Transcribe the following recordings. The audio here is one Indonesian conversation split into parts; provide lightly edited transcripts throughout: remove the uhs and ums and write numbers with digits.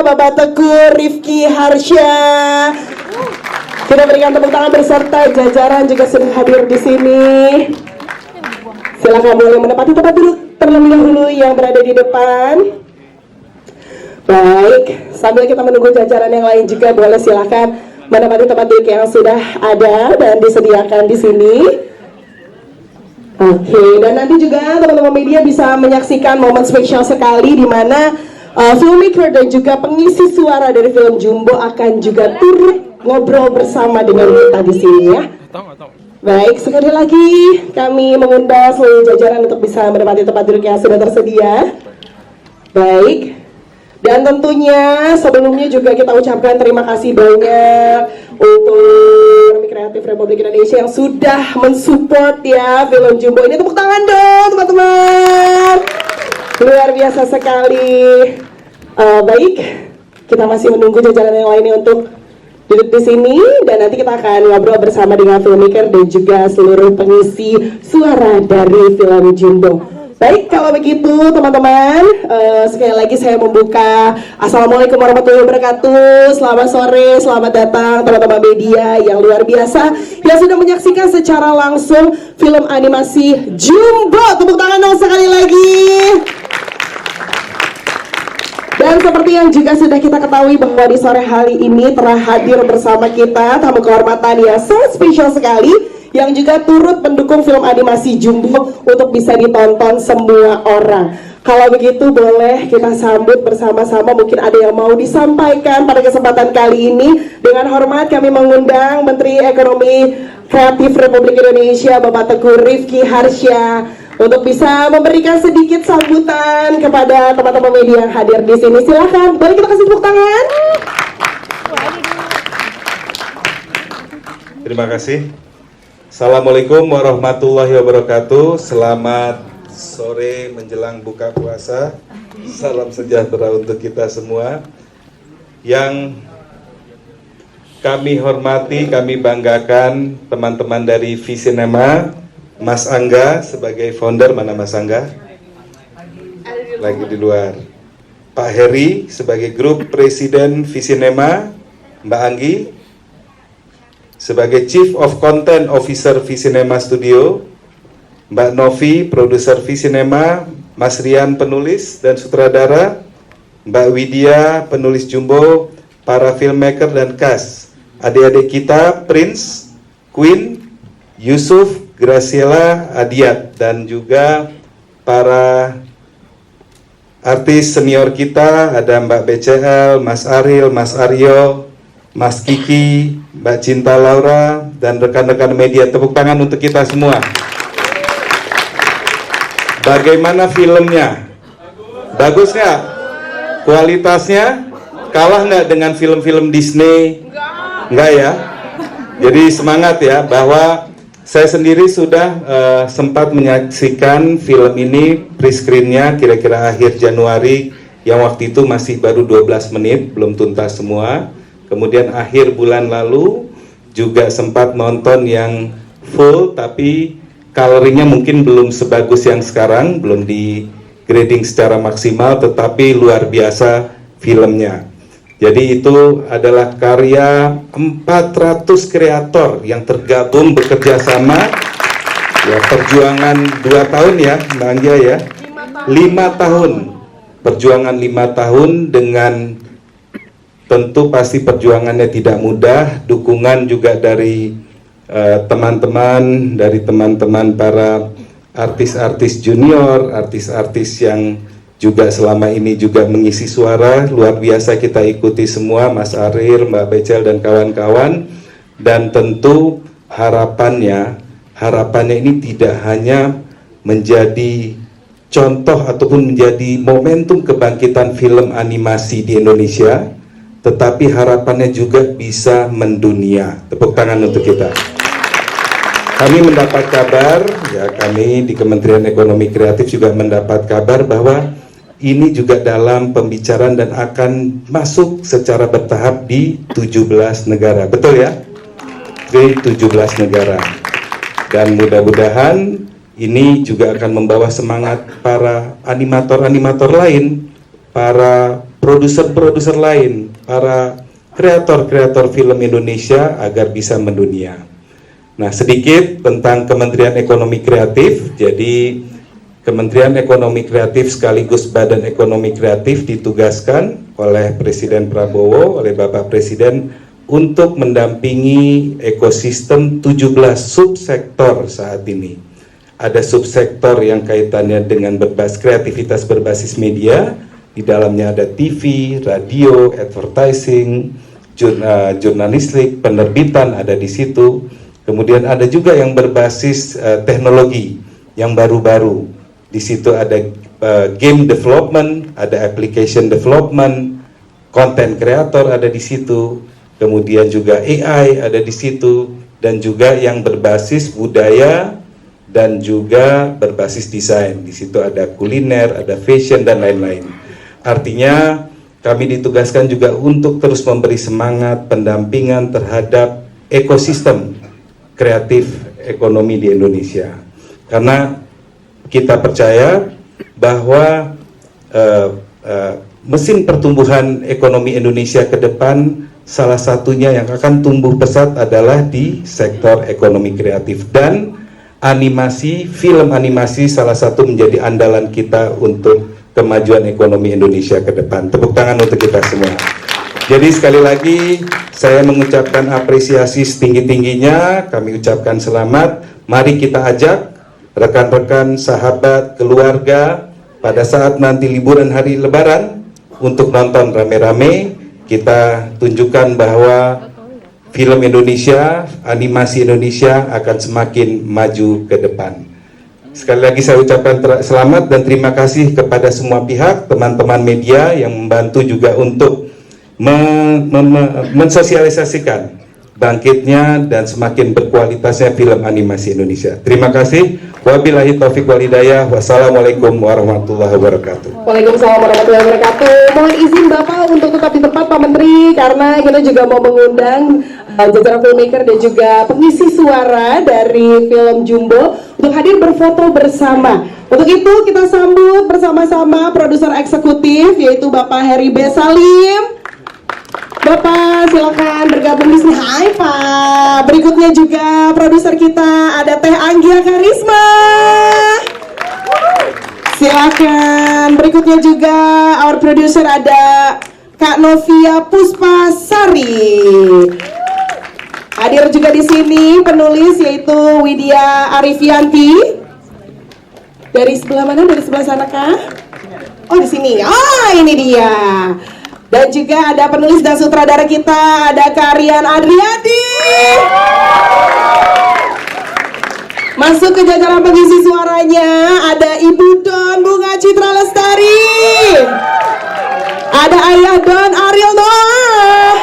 Bapak Teguh Rifki Harsha. Kita berikan tepuk tangan beserta jajaran juga sudah hadir di sini. Silakan boleh menempati tempat duduk terlebih dahulu yang berada di depan. Baik, sambil kita menunggu jajaran yang lain juga boleh silakan menempati tempat duduk yang sudah ada dan disediakan di sini. Oke, dan nanti juga teman-teman media bisa menyaksikan momen spesial sekali di mana filmmaker dan juga pengisi suara dari film Jumbo akan juga turut ngobrol bersama dengan kita di sini ya. Baik, sekali lagi kami mengundang seluruh jajaran untuk bisa menempati tempat duduk yang sudah tersedia. Baik. Dan tentunya sebelumnya juga kita ucapkan terima kasih banyak untuk Ekonomi Kreatif Republik Indonesia yang sudah mensupport ya film Jumbo ini. Tepuk tangan dong teman-teman. Luar biasa sekali. Baik, kita masih menunggu jajaran yang lainnya untuk duduk di sini dan nanti kita akan ngobrol bersama dengan filmmaker dan juga seluruh pengisi suara dari film Jumbo. Baik, kalau begitu teman-teman, sekali lagi saya membuka. Assalamualaikum warahmatullahi wabarakatuh. Selamat sore, selamat datang teman-teman media yang luar biasa yang sudah menyaksikan secara langsung film animasi Jumbo. Tepuk tangan dong sekali lagi. Dan seperti yang juga sudah kita ketahui bahwa di sore hari ini telah hadir bersama kita tamu kehormatan yang sangat spesial sekali yang juga turut mendukung film animasi Jumbo untuk bisa ditonton semua orang. Kalau begitu boleh kita sambut bersama-sama, mungkin ada yang mau disampaikan pada kesempatan kali ini. Dengan hormat kami mengundang Menteri Ekonomi Kreatif Republik Indonesia Bapak Teguh Rifki Harsha untuk bisa memberikan sedikit sambutan kepada teman-teman media yang hadir di sini. Silahkan, boleh kita kasih tepuk tangan. Terima kasih. Assalamualaikum warahmatullahi wabarakatuh. Selamat sore menjelang buka puasa. Salam sejahtera untuk kita semua. Yang kami hormati, kami banggakan teman-teman dari Visinema, Mas Angga sebagai founder. Mana Mas Angga? Lagi di luar. Pak Heri sebagai grup presiden Visinema, Mbak Anggi sebagai Chief of Content Officer Visinema Studio, Mbak Novi, produser Visinema, Mas Rian, penulis dan sutradara, Mbak Widya, penulis Jumbo, para filmmaker dan cast, adik-adik kita, Prince, Queen, Yusuf, Graciela, Adiat, dan juga para artis senior kita, ada Mbak BCL, Mas Ariel, Mas Aryo, Mas Kiki, Mbak Cinta Laura, dan rekan-rekan media. Tepuk tangan untuk kita semua. Bagaimana filmnya? Bagus nggak? Kualitasnya kalah nggak dengan film-film Disney? Nggak ya? Jadi semangat ya, bahwa saya sendiri sudah sempat menyaksikan film ini pre-screennya kira-kira akhir Januari, yang waktu itu masih baru 12 menit, belum tuntas semua. Kemudian akhir bulan lalu juga sempat nonton yang full, tapi coloringnya mungkin belum sebagus yang sekarang, belum di grading secara maksimal, tetapi luar biasa filmnya. Jadi itu adalah karya 400 kreator yang tergabung bekerja sama. Ya, perjuangan 2 tahun ya Mbak Anggia ya, 5 tahun. Perjuangan 5 tahun dengan tentu pasti perjuangannya tidak mudah, dukungan juga dari teman-teman, dari teman-teman para artis-artis junior, artis-artis yang juga selama ini juga mengisi suara, luar biasa kita ikuti semua, Mas Arir, Mbak Becel dan kawan-kawan. Dan tentu harapannya ini tidak hanya menjadi contoh ataupun menjadi momentum kebangkitan film animasi di Indonesia, tetapi harapannya juga bisa mendunia. Tepuk tangan untuk kita. Kami mendapat kabar, ya kami di Kementerian Ekonomi Kreatif juga mendapat kabar bahwa ini juga dalam pembicaraan dan akan masuk secara bertahap di 17 negara. Betul ya? Di 17 negara. Dan mudah-mudahan ini juga akan membawa semangat para animator-animator lain, para produser-produser lain, para kreator-kreator film Indonesia agar bisa mendunia. Nah, sedikit tentang Kementerian Ekonomi Kreatif. Jadi Kementerian Ekonomi Kreatif sekaligus Badan Ekonomi Kreatif ditugaskan oleh Presiden Prabowo, oleh Bapak Presiden untuk mendampingi ekosistem 17 subsektor saat ini. Ada subsektor yang kaitannya dengan kreativitas berbasis media, di dalamnya ada TV, radio, advertising, jurnalistik, penerbitan ada di situ. Kemudian ada juga yang berbasis teknologi yang baru-baru. Di situ ada game development, ada application development, content creator ada di situ. Kemudian juga AI ada di situ, dan juga yang berbasis budaya dan juga berbasis desain. Di situ ada kuliner, ada fashion dan lain-lain. Artinya kami ditugaskan juga untuk terus memberi semangat pendampingan terhadap ekosistem kreatif ekonomi di Indonesia. Karena kita percaya bahwa mesin pertumbuhan ekonomi Indonesia ke depan salah satunya yang akan tumbuh pesat adalah di sektor ekonomi kreatif, dan animasi, film animasi salah satu menjadi andalan kita untuk kemajuan ekonomi Indonesia ke depan. Tepuk tangan untuk kita semua. Jadi sekali lagi saya mengucapkan apresiasi setinggi-tingginya, kami ucapkan selamat. Mari kita ajak rekan-rekan, sahabat, keluarga pada saat nanti liburan hari Lebaran untuk nonton rame-rame. Kita tunjukkan bahwa film Indonesia, animasi Indonesia akan semakin maju ke depan. Sekali lagi saya ucapkan selamat dan terima kasih kepada semua pihak, teman-teman media yang membantu juga untuk mensosialisasikan bangkitnya dan semakin berkualitasnya film animasi Indonesia. Terima kasih. Wabillahi taufiq wal hidayah. Wassalamualaikum warahmatullahi wabarakatuh. Waalaikumsalam warahmatullahi wabarakatuh. Mohon izin Bapak untuk tetap di tempat Pak Menteri, karena kita juga mau mengundang jajaran filmmaker dan juga pengisi suara dari film Jumbo untuk hadir berfoto bersama. Untuk itu kita sambut bersama-sama produser eksekutif yaitu Bapak Heri B. Salim. Bapak silakan bergabung di sini. Hai Pak. Berikutnya juga produser kita ada Teh Anggia Karisma. Silakan. Berikutnya juga our producer ada Kak Novia Puspasari. Hadir juga di sini penulis yaitu Widya Arifianti. Dari sebelah mana? Dari sebelah sana kah? Oh di sini. Ah ini dia. Dan juga ada penulis dan sutradara kita, ada Karian Adriadi. Masuk ke jajaran pengisi suaranya, ada Ibu Don Bunga Citra Lestari. Ada Ayah Don Ariel Noah.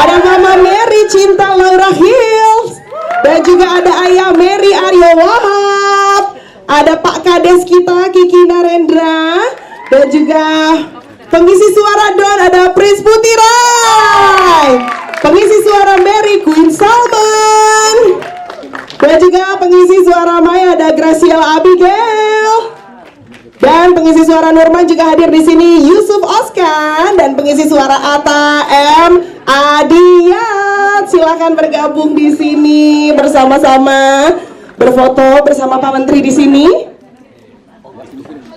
Ada Mama Mary Cinta Laura Hills. Dan juga ada Ayah Mary Aryo Wahab. Ada Pak Kades kita Kiki Narendra. Dan juga pengisi suara Don ada Prince Putirai. Pengisi suara Mary Queen Salman. Dan juga pengisi suara Maya ada Graciela Abigail. Dan pengisi suara Nurman juga hadir di sini Yusuf Oskan. Dan pengisi suara Atta M Adiyat. Silakan bergabung di sini bersama-sama berfoto bersama Pak Menteri di sini.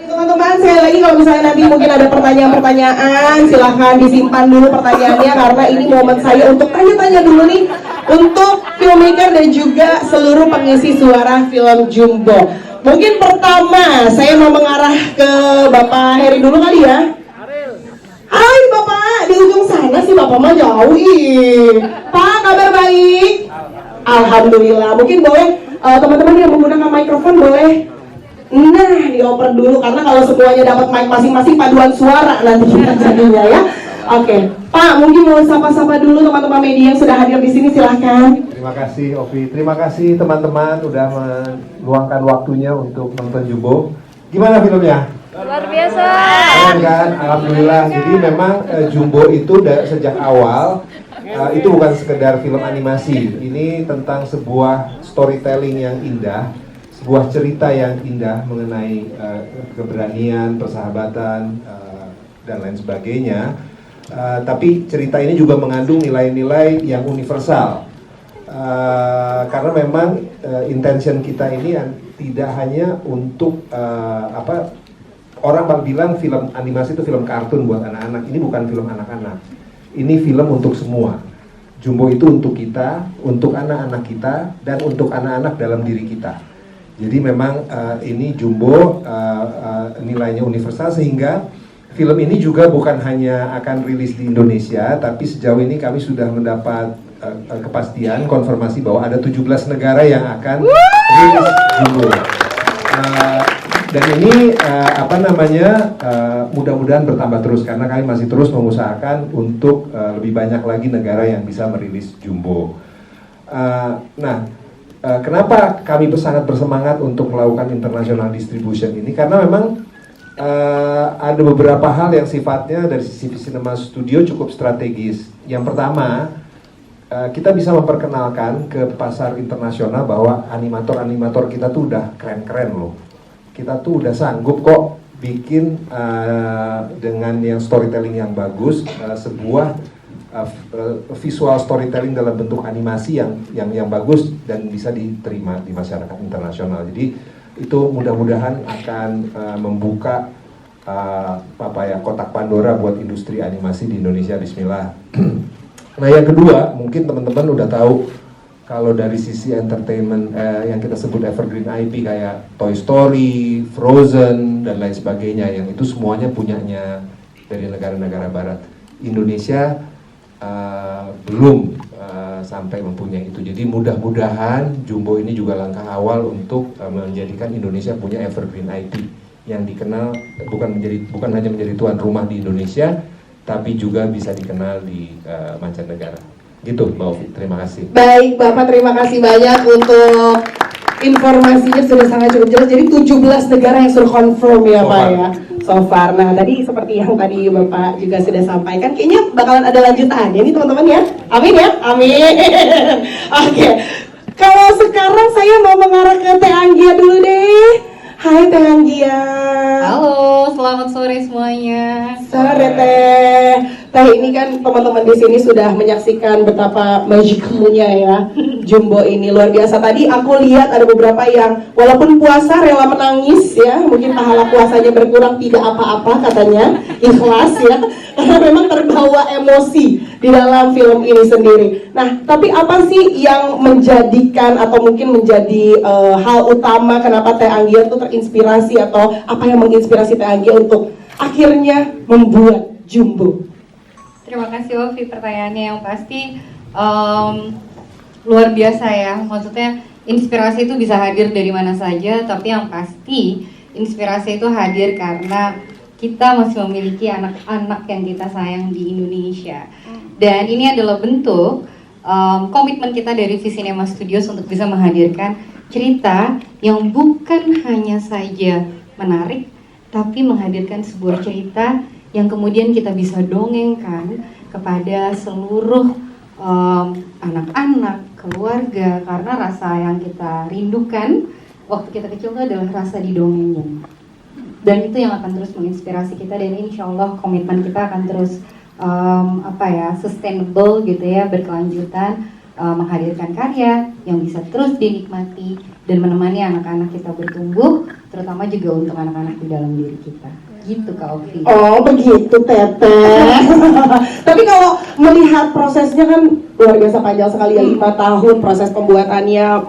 Teman-teman, sekali lagi kalau misalnya nanti mungkin ada pertanyaan-pertanyaan, silahkan disimpan dulu pertanyaannya, karena ini momen saya untuk tanya-tanya dulu nih untuk filmmaker dan juga seluruh pengisi suara film Jumbo. Mungkin pertama saya mau mengarah ke Bapak Heri dulu kali ya. Hai Bapak, di ujung sana sih Bapak mah jauh. Pak, kabar baik? Alhamdulillah. Mungkin boleh teman-teman yang menggunakan mikrofon boleh dioper dulu, karena kalau semuanya dapat mic masing-masing paduan suara nanti kita jadinya ya. Oke, Pak, mungkin mau sapa-sapa dulu teman-teman media yang sudah hadir di sini, silahkan. Terima kasih Ovi, terima kasih teman-teman udah meluangkan waktunya untuk nonton Jumbo. Gimana filmnya? Luar biasa. Keren kan? Alhamdulillah. Jadi memang Jumbo itu sejak awal itu bukan sekedar film animasi. Ini tentang sebuah storytelling yang indah, sebuah cerita yang indah mengenai keberanian, persahabatan, dan lain sebagainya. Tapi cerita ini juga mengandung nilai-nilai yang universal. Karena memang intention kita ini tidak hanya untuk orang bilang film animasi itu film kartun buat anak-anak. Ini bukan film anak-anak. Ini film untuk semua. Jumbo itu untuk kita, untuk anak-anak kita, dan untuk anak-anak dalam diri kita. Jadi memang ini Jumbo nilainya universal, sehingga film ini juga bukan hanya akan rilis di Indonesia, tapi sejauh ini kami sudah mendapat kepastian, konfirmasi bahwa ada 17 negara yang akan rilis Jumbo. Dan ini mudah-mudahan bertambah terus, karena kami masih terus mengusahakan untuk lebih banyak lagi negara yang bisa merilis Jumbo. Kenapa kami sangat bersemangat untuk melakukan international distribution ini? Karena memang ada beberapa hal yang sifatnya dari sisi Cinema Studio cukup strategis. Yang pertama, kita bisa memperkenalkan ke pasar internasional bahwa animator-animator kita tuh udah keren-keren loh. Kita tuh udah sanggup kok bikin dengan yang storytelling yang bagus, sebuah visual storytelling dalam bentuk animasi yang bagus dan bisa diterima di masyarakat internasional. Jadi itu mudah-mudahan akan membuka kotak Pandora buat industri animasi di Indonesia. Bismillah. Nah, yang kedua, mungkin teman-teman udah tahu kalau dari sisi entertainment yang kita sebut evergreen IP kayak Toy Story, Frozen, dan lain sebagainya, yang itu semuanya punyanya dari negara-negara barat. Indonesia belum sampai mempunyai itu. Jadi mudah-mudahan Jumbo ini juga langkah awal untuk menjadikan Indonesia punya evergreen IP yang dikenal bukan hanya menjadi tuan rumah di Indonesia, tapi juga bisa dikenal di mancanegara. Gitu, Mbak Ovi, terima kasih. Baik, Bapak, terima kasih banyak untuk informasinya, sudah sangat cukup jelas. Jadi 17 negara yang sudah confirm ya, Pak ya, so far. Nah, tadi seperti yang tadi Bapak juga sudah sampaikan, kayaknya bakalan ada lanjutannya nih teman-teman ya. Amin ya, amin. Oke, kalau sekarang saya mau mengarah ke Teh Anggia dulu deh. Hai Teh Anggia. Halo, selamat sore semuanya. Sore Teh. Teh, ini kan teman-teman di sini sudah menyaksikan betapa magicalnya ya Jumbo ini, luar biasa. Tadi aku lihat ada beberapa yang walaupun puasa rela menangis ya, mungkin pahala puasanya berkurang tidak apa-apa katanya, ikhlas ya, karena memang terbawa emosi di dalam film ini sendiri. Nah, tapi apa sih yang menjadikan atau mungkin menjadi hal utama kenapa Teh Anggia itu terinspirasi, atau apa yang menginspirasi Teh Anggia untuk akhirnya membuat Jumbo? Terima kasih Ovi, pertanyaannya yang pasti luar biasa ya. Maksudnya inspirasi itu bisa hadir dari mana saja, tapi yang pasti inspirasi itu hadir karena kita masih memiliki anak-anak yang kita sayang di Indonesia. Dan ini adalah bentuk komitmen kita dari Cinema Studios untuk bisa menghadirkan cerita yang bukan hanya saja menarik, tapi menghadirkan sebuah cerita yang kemudian kita bisa dongengkan kepada seluruh anak-anak, keluarga, karena rasa yang kita rindukan waktu kita kecil itu adalah rasa didongengin. Dan itu yang akan terus menginspirasi kita, dan insya Allah komitmen kita akan terus sustainable gitu ya, berkelanjutan, menghadirkan karya yang bisa terus dinikmati dan menemani anak-anak kita bertumbuh, terutama juga untuk anak-anak di dalam diri kita. Gitu Kak Ovi. Oh begitu Teteh. Tapi kalau melihat prosesnya kan luar biasa panjang sekali ya, 5 tahun proses pembuatannya,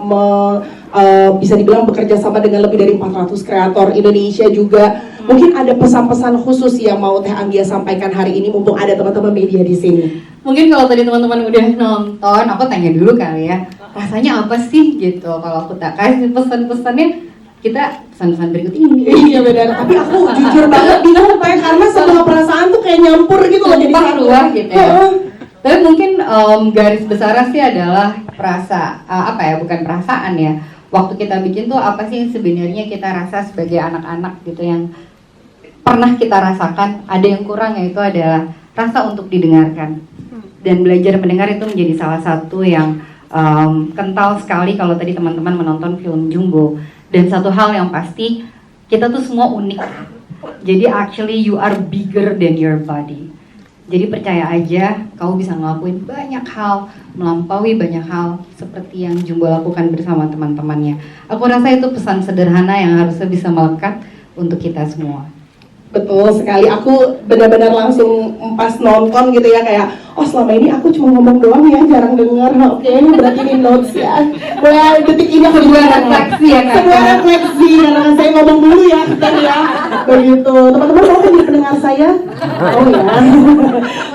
bisa dibilang bekerja sama dengan lebih dari 400 kreator Indonesia juga. Mungkin ada pesan-pesan khusus yang mau Teh Anggia sampaikan hari ini mumpung ada teman-teman media di sini. Mungkin kalau tadi teman-teman udah nonton, aku tanya dulu kali ya, rasanya apa sih gitu. Kalau aku tak kasih pesan-pesannya, kita pesan-pesan berikut ini. Iya benar, tapi aku jujur banget bingung Teh, karena semua perasaan tuh kayak nyampur gitu loh, jadi satu gitu ya. Tapi mungkin garis besarnya sih adalah bukan perasaan ya. Waktu kita bikin tuh apa sih yang sebenarnya kita rasa sebagai anak-anak gitu, yang pernah kita rasakan. Ada yang kurang, yaitu adalah rasa untuk didengarkan. Dan belajar mendengar itu menjadi salah satu yang kental sekali kalau tadi teman-teman menonton film Jumbo. Dan satu hal yang pasti, kita tuh semua unik. Jadi actually you are bigger than your body. Jadi percaya aja, kamu bisa ngelakuin banyak hal, melampaui banyak hal seperti yang Jumbo lakukan bersama teman-temannya. Aku rasa itu pesan sederhana yang harusnya bisa melekat untuk kita semua. Betul sekali, aku benar-benar langsung pas nonton gitu ya, kayak oh selama ini aku cuma ngomong doang ya, jarang dengar. Oke, ini berarti ini notes ya. Mulai detik ini aku juga refleksi ya, Kak. sebuah refleksi, karena saya ngomong dulu ya kan ya. Begitu, teman-teman mau kan jadi pendengar saya? Oh ya.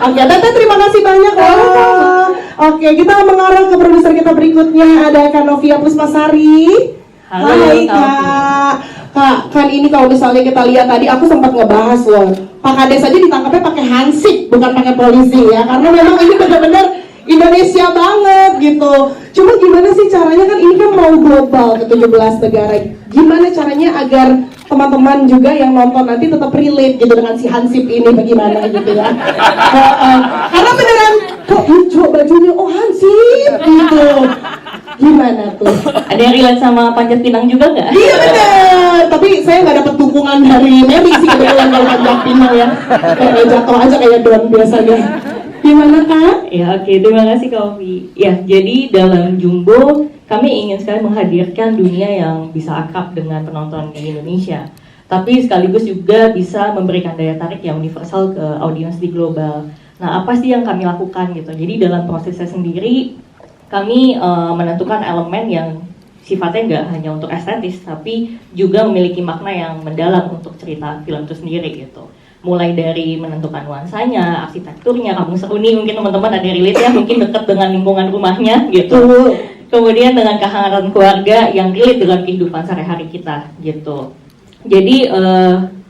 Oke, Tete terima kasih banyak loh. Oke, kita mengarah ke produser kita berikutnya, ada Kak Novia Pusmasari. Halo, Hai Kak. Kak, kan ini kalau misalnya kita lihat tadi, aku sempat ngebahas loh, Pak Kades aja ditangkapnya pakai hansip, bukan pakai polisi ya, karena memang ini benar-benar Indonesia banget gitu. Cuma gimana sih caranya, kan ini kan mau global ke 17 negara, gimana caranya agar teman-teman juga yang nonton nanti tetap relate gitu dengan si hansip ini, bagaimana gitu ya. Karena beneran, kok hijau bajunya, oh hansip gitu. Gimana tuh? Ada yang relate sama Panjat Pinang juga nggak? Iya bener, tapi saya nggak dapat dukungan dari Mary sih kebetulan kalau Panjat Pinang ya. Kayak jatuh aja kayak Don biasanya. Gimana Kak? Ya oke, terima kasih Kak Ovi. Ya, jadi dalam Jumbo kami ingin sekali menghadirkan dunia yang bisa akrab dengan penonton di Indonesia, tapi sekaligus juga bisa memberikan daya tarik yang universal ke audiens di global. Nah, apa sih yang kami lakukan gitu? Jadi dalam prosesnya sendiri kami menentukan elemen yang sifatnya nggak hanya untuk estetis, tapi juga memiliki makna yang mendalam untuk cerita film itu sendiri gitu. Mulai dari menentukan nuansanya, arsitekturnya, kampung Seruni, mungkin teman-teman ada relate ya, mungkin dekat dengan lingkungan rumahnya gitu. Kemudian dengan kehangatan keluarga yang relate dengan kehidupan sehari-hari kita gitu. Jadi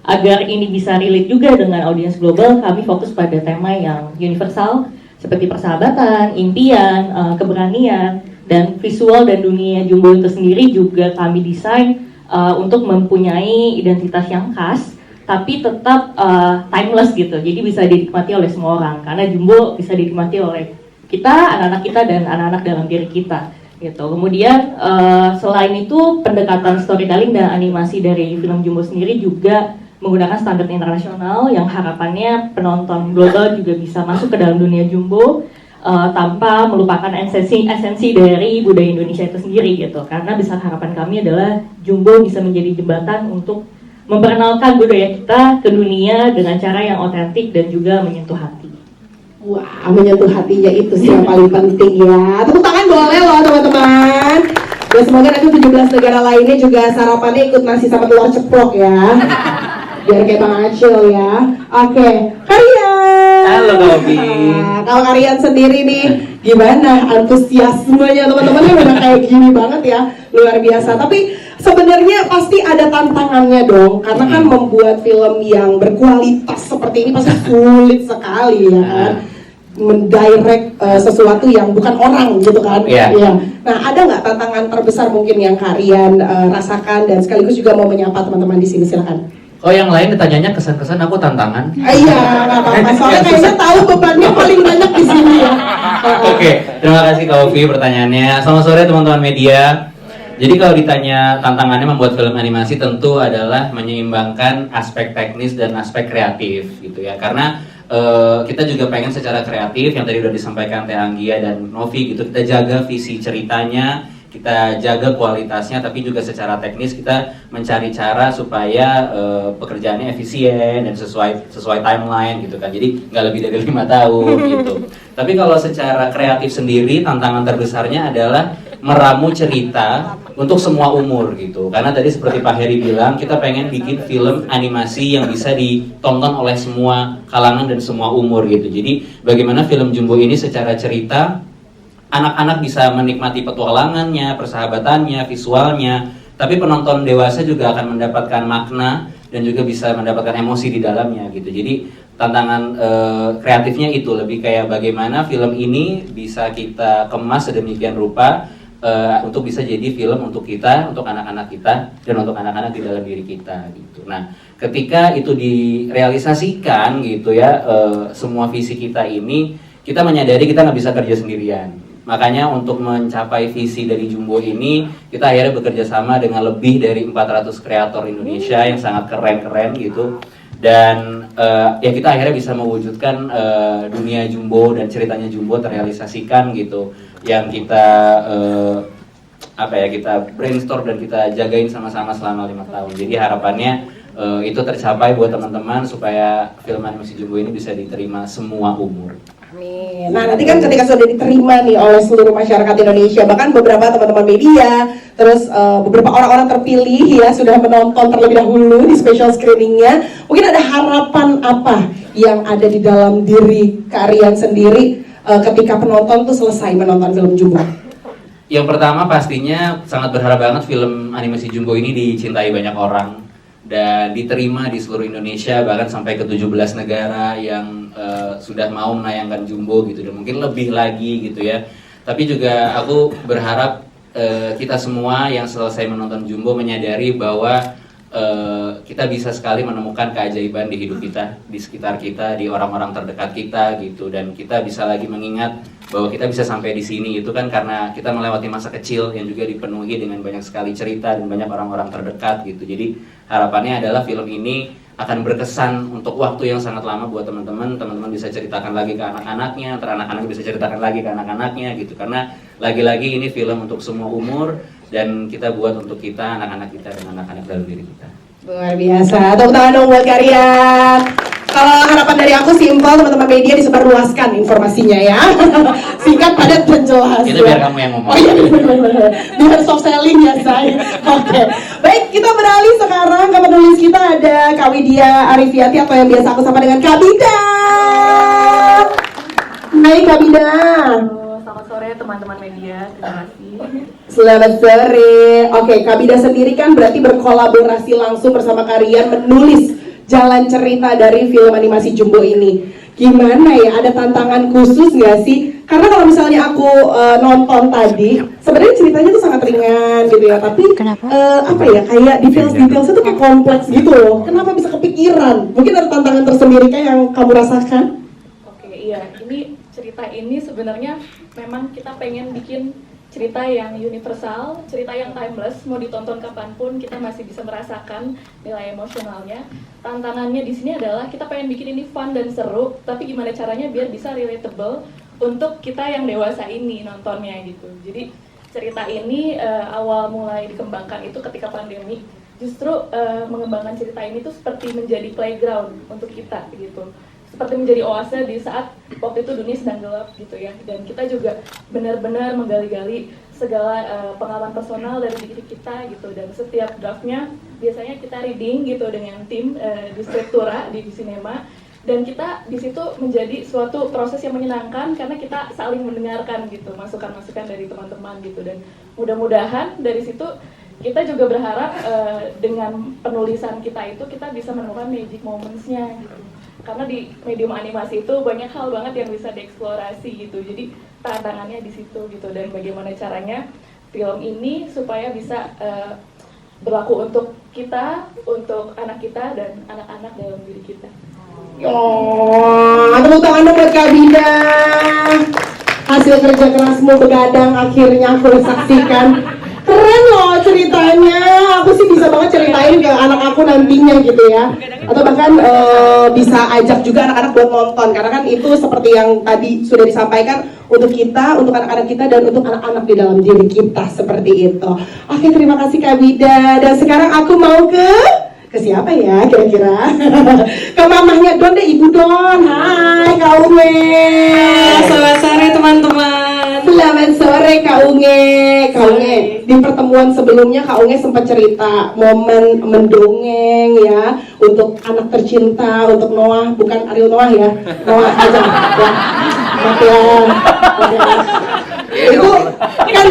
agar ini bisa relate juga dengan audiens global, kami fokus pada tema yang universal, seperti persahabatan, impian, keberanian, dan visual dan dunia Jumbo itu sendiri juga kami desain untuk mempunyai identitas yang khas, tapi tetap timeless gitu. Jadi bisa dinikmati oleh semua orang, karena Jumbo bisa dinikmati oleh kita, anak-anak kita, dan anak-anak dalam diri kita. Gitu. Kemudian selain itu pendekatan storytelling dan animasi dari film Jumbo sendiri juga menggunakan standar internasional yang harapannya penonton global juga bisa masuk ke dalam dunia Jumbo tanpa melupakan esensi dari budaya Indonesia itu sendiri gitu. Karena besar harapan kami adalah Jumbo bisa menjadi jembatan untuk memperkenalkan budaya kita ke dunia dengan cara yang otentik dan juga menyentuh hati. Wah, menyentuh hatinya itu sih yang paling penting ya. Tepuk tangan boleh loh teman-teman. Dan semoga nanti 17 negara lainnya juga sarapannya ikut nasi sama telur ceplok ya. Biar kayak Bang Acil ya. Oke, Karian. Halo Kak Ovi. Nah, kalau Karian sendiri nih, gimana antusiasmenya teman-temannya memang kayak gini banget ya, luar biasa. Tapi sebenarnya pasti ada tantangannya dong, karena kan membuat film yang berkualitas seperti ini pasti sulit sekali ya kan. Mendirect sesuatu yang bukan orang gitu kan. Iya. Nah, ada nggak tantangan terbesar mungkin yang Karian rasakan, dan sekaligus juga mau menyapa teman-teman di sini, silakan. Oh yang lain ditanyanya kesan-kesan, aku tantangan. Iya, nggak apa-apa. Soalnya kayaknya tahu bebannya paling banyak di sini ya. Oke, terima kasih Kak Ovi pertanyaannya. Selamat sore teman-teman media. Jadi kalau ditanya tantangannya membuat film animasi, tentu adalah menyeimbangkan aspek teknis dan aspek kreatif gitu ya. Karena kita juga pengen secara kreatif yang tadi udah disampaikan Teh Anggia dan Novi gitu, kita jaga visi ceritanya, kita jaga kualitasnya, tapi juga secara teknis kita mencari cara supaya pekerjaannya efisien dan sesuai timeline gitu kan. Jadi nggak lebih dari 5 tahun gitu. Tapi kalau secara kreatif sendiri, tantangan terbesarnya adalah meramu cerita untuk semua umur gitu. Karena tadi seperti Pak Heri bilang, kita pengen bikin film animasi yang bisa ditonton oleh semua kalangan dan semua umur gitu. Jadi bagaimana film Jumbo ini secara cerita anak-anak bisa menikmati petualangannya, persahabatannya, visualnya, tapi penonton dewasa juga akan mendapatkan makna dan juga bisa mendapatkan emosi di dalamnya gitu. Jadi tantangan kreatifnya itu lebih kayak bagaimana film ini bisa kita kemas sedemikian rupa untuk bisa jadi film untuk kita, untuk anak-anak kita, dan untuk anak-anak di dalam diri kita gitu. Nah, ketika itu direalisasikan gitu ya, semua visi kita ini, kita menyadari kita nggak bisa kerja sendirian. Makanya untuk mencapai visi dari Jumbo ini, kita akhirnya bekerja sama dengan lebih dari 400 kreator Indonesia yang sangat keren-keren gitu. dan ya kita akhirnya bisa mewujudkan dunia Jumbo dan ceritanya Jumbo terrealisasikan gitu, yang kita kita brainstorm dan kita jagain sama-sama selama 5 tahun. Jadi harapannya itu tercapai buat teman-teman supaya film animasi Jumbo ini bisa diterima semua umur. Amin. Nah nanti kan ketika sudah diterima nih oleh seluruh masyarakat Indonesia, bahkan beberapa teman-teman media, terus beberapa orang-orang terpilih ya sudah menonton terlebih dahulu di special screeningnya, mungkin ada harapan apa yang ada di dalam diri kalian sendiri ketika penonton tuh selesai menonton film Jumbo? Yang pertama pastinya sangat berharap banget film animasi Jumbo ini dicintai banyak orang dan diterima di seluruh Indonesia, bahkan sampai ke 17 negara yang sudah mau menayangkan Jumbo gitu, dan mungkin lebih lagi gitu ya. Tapi juga aku berharap kita semua yang selesai menonton Jumbo menyadari bahwa kita bisa sekali menemukan keajaiban di hidup kita, di sekitar kita, di orang-orang terdekat kita gitu, dan kita bisa lagi mengingat bahwa kita bisa sampai di sini itu kan karena kita melewati masa kecil yang juga dipenuhi dengan banyak sekali cerita dan banyak orang-orang terdekat gitu. Jadi harapannya adalah film ini akan berkesan untuk waktu yang sangat lama buat teman-teman. Teman-teman bisa ceritakan lagi ke anak-anaknya, anak-anak bisa ceritakan lagi ke anak-anaknya gitu. Karena lagi-lagi ini film untuk semua umur dan kita buat untuk kita, anak-anak kita dan anak-anak dalam diri kita. Luar biasa, tepuk tangan dong buat kalian. Kalau harapan dari aku simpel, teman-teman media disebarluaskan informasinya ya. Singkat, padat, dan jelas. Itu biar kamu yang ngomong. Oh iya, benar-benar. Biar soft selling ya, say. Oke. Baik, kita beralih sekarang ke penulis kita, ada Kak Widya Arifiati atau yang biasa aku sapa dengan Kak Bida. Hai Kak Bida. Selamat sore teman-teman media, terima kasih. Selamat sore. Oke, Kak Bida sendiri kan berarti berkolaborasi langsung bersama kalian menulis jalan cerita dari film animasi Jumbo ini. Gimana ya, ada tantangan khusus nggak sih? Karena kalau misalnya aku nonton tadi, sebenarnya ceritanya tuh sangat ringan gitu ya, tapi kayak details-detailsnya tuh kayak kompleks gitu loh. Kenapa bisa kepikiran? Mungkin ada tantangan tersendiri kayak yang kamu rasakan? Oke, iya, ini cerita ini sebenarnya memang kita pengen bikin cerita yang universal, cerita yang timeless, mau ditonton kapanpun kita masih bisa merasakan nilai emosionalnya. Tantangannya di sini adalah kita pengen bikin ini fun dan seru, tapi gimana caranya biar bisa relatable untuk kita yang dewasa ini nontonnya gitu. Jadi cerita ini awal mulai dikembangkan itu ketika pandemi. Justru mengembangkan cerita ini tuh seperti menjadi playground untuk kita gitu. Seperti menjadi oase di saat waktu itu dunia sedang gelap gitu ya, dan kita juga benar-benar menggali-gali segala pengalaman personal dari diri kita gitu, dan setiap draftnya biasanya kita reading gitu dengan tim di Scriptura di Cinema, dan kita di situ menjadi suatu proses yang menyenangkan karena kita saling mendengarkan gitu masukan-masukan dari teman-teman gitu, dan mudah-mudahan dari situ kita juga berharap dengan penulisan kita itu kita bisa menemukan magic moments-nya gitu. Karena di medium animasi itu banyak hal banget yang bisa dieksplorasi gitu. Jadi tantangannya di situ gitu, dan bagaimana caranya film ini supaya bisa berlaku untuk kita, untuk anak kita dan anak-anak dalam diri kita. Oh, tepuk tangan buat Kak Bida. Hasil kerja kerasmu begadang akhirnya aku saksikan. Keren loh ceritanya, aku sih bisa banget ceritain ke anak aku nantinya gitu ya. Atau bahkan bisa ajak juga anak-anak buat nonton, karena kan itu seperti yang tadi sudah disampaikan, untuk kita, untuk anak-anak kita, dan untuk anak-anak di dalam diri kita, seperti itu. Oke, terima kasih Kak Bida. Dan sekarang aku mau ke siapa ya kira-kira? Ke mamahnya Don deh, Ibu Don. Hai Kak Unge. Selamat sore teman-teman. Selamat sore Kak Unge. Kak Unge, di pertemuan sebelumnya Kak Unge sempat cerita momen mendongeng ya untuk anak tercinta, untuk Noah, bukan Ariel Noah ya, Noah aja ya. Maaf ya. Itu kan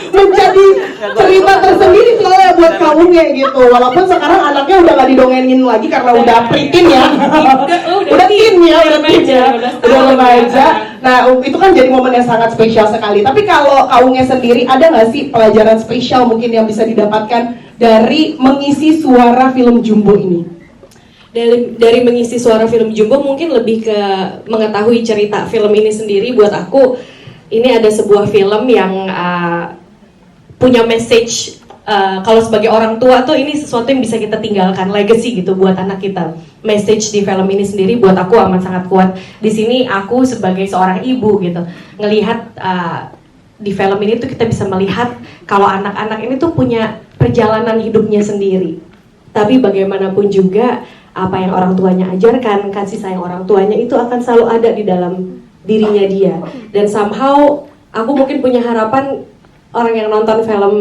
menjadi cerita tersendiri soalnya buat Kak Unge gitu. Walaupun sekarang anaknya udah gak didongengin lagi karena udah preteen ya. Udah teen ya, udah remaja. Nah itu kan jadi momen yang sangat spesial sekali. Tapi kalau Kak Unge sendiri, ada nggak sih pelajaran spesial mungkin yang bisa didapatkan dari mengisi suara film Jumbo ini? Dari mengisi suara film Jumbo mungkin lebih ke mengetahui cerita film ini sendiri. Buat aku ini ada sebuah film yang punya message kalau sebagai orang tua tuh ini sesuatu yang bisa kita tinggalkan, legacy gitu buat anak kita. Message di film ini sendiri buat aku amat sangat kuat. Di sini aku sebagai seorang ibu gitu ngelihat di film ini tuh kita bisa melihat kalau anak-anak ini tuh punya perjalanan hidupnya sendiri. Tapi bagaimanapun juga apa yang orang tuanya ajarkan, kasih sayang orang tuanya itu akan selalu ada di dalam dirinya dia. Dan somehow aku mungkin punya harapan orang yang nonton film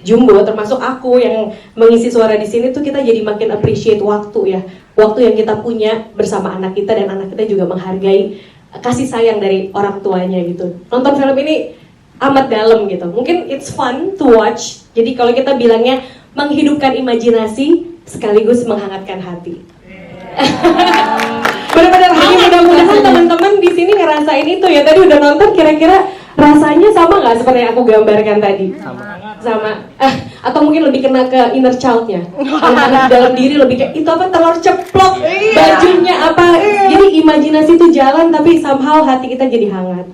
Jumbo, termasuk aku yang mengisi suara di sini tuh kita jadi makin appreciate waktu ya, waktu yang kita punya bersama anak kita dan anak kita juga menghargai kasih sayang dari orang tuanya gitu. Nonton film ini amat dalam gitu. Mungkin it's fun to watch. Jadi kalau kita bilangnya menghidupkan imajinasi sekaligus menghangatkan hati. Benar-benar mudah-mudahan teman-teman di sini ngerasain itu ya. Tadi udah nonton, kira-kira rasanya sama nggak seperti yang aku gambarkan tadi? Sama. Atau mungkin lebih kena ke inner child-nya. Anak-anak dalam diri lebih kayak itu apa, telur ceplok, bajunya apa. Jadi imajinasi itu jalan tapi somehow hati kita jadi hangat.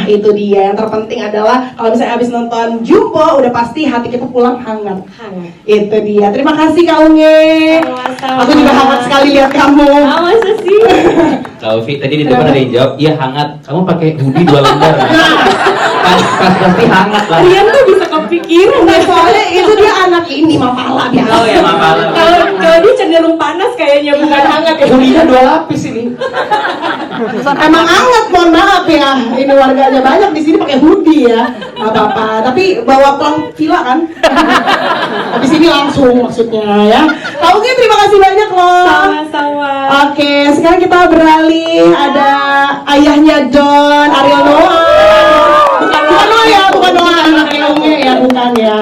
Itu dia yang terpenting adalah kalau misalnya habis nonton Jumbo udah pasti hati kita pulang hangat. Itu dia. Terima kasih Kak Unge. Aku juga hangat sekali lihat kamu. Masa sih? Kak Ufi, tadi di depan ada yang jawab, iya hangat. Kamu pakai hoodie 2 lembar. Pasti hangat lah. Rian tuh bisa kepikiran. Nah, soalnya itu dia anak ini Mapala biasa. Oh ya, Mapala. Kalau dia cenderung panas kayaknya bukan hangat ya. Hoodie-nya 2 lapis ini. Emang hangat, mohon maaf ya. Ini warganya banyak di sini pakai hoodie ya. Gak apa-apa. Tapi bawa pulang villa kan? Habis ini langsung maksudnya ya. Kak Uge terima kasih banyak loh. Sama-sama. Oke, sekarang kita beralih. Ada ayahnya Don, Ariel Noah. Bukan Noah ya, bukan Noah anaknya Unge ya, bukan ya.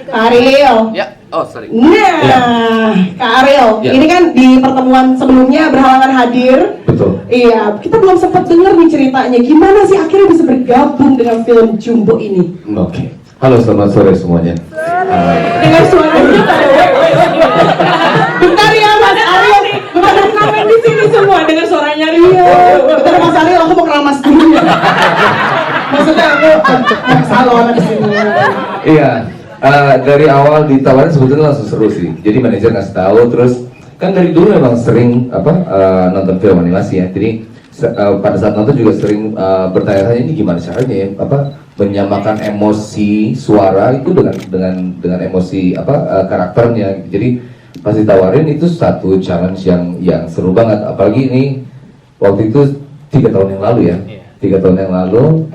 Ariel. Ya, oh sorry. Nah, Kak Ariel, ini kan di pertemuan sebelumnya berhalangan hadir. Betul. Iya, kita belum sempat dengar nih ceritanya. Gimana sih akhirnya bisa bergabung dengan film Jumbo ini? Oke. Halo, selamat sore semuanya. Dengan suaranya bentar ya Mas Ariel, pada ngamen di sini semua dengan suaranya Rio. Bentar Mas Ariel, aku mau keramas dulu ya. Maksudnya aku salon di sini. Iya. Dari awal ditawarin sebetulnya langsung seru sih. Jadi manajer ngasih tahu, terus kan dari dulu memang sering nonton film animasi ya. Jadi pada saat nonton juga sering bertanya-tanya ini gimana caranya ya, menyamakan emosi suara itu dengan emosi karakternya. Jadi pas ditawarin itu satu challenge yang seru banget. Apalagi ini waktu itu 3 tahun yang lalu ya. 3 tahun yang lalu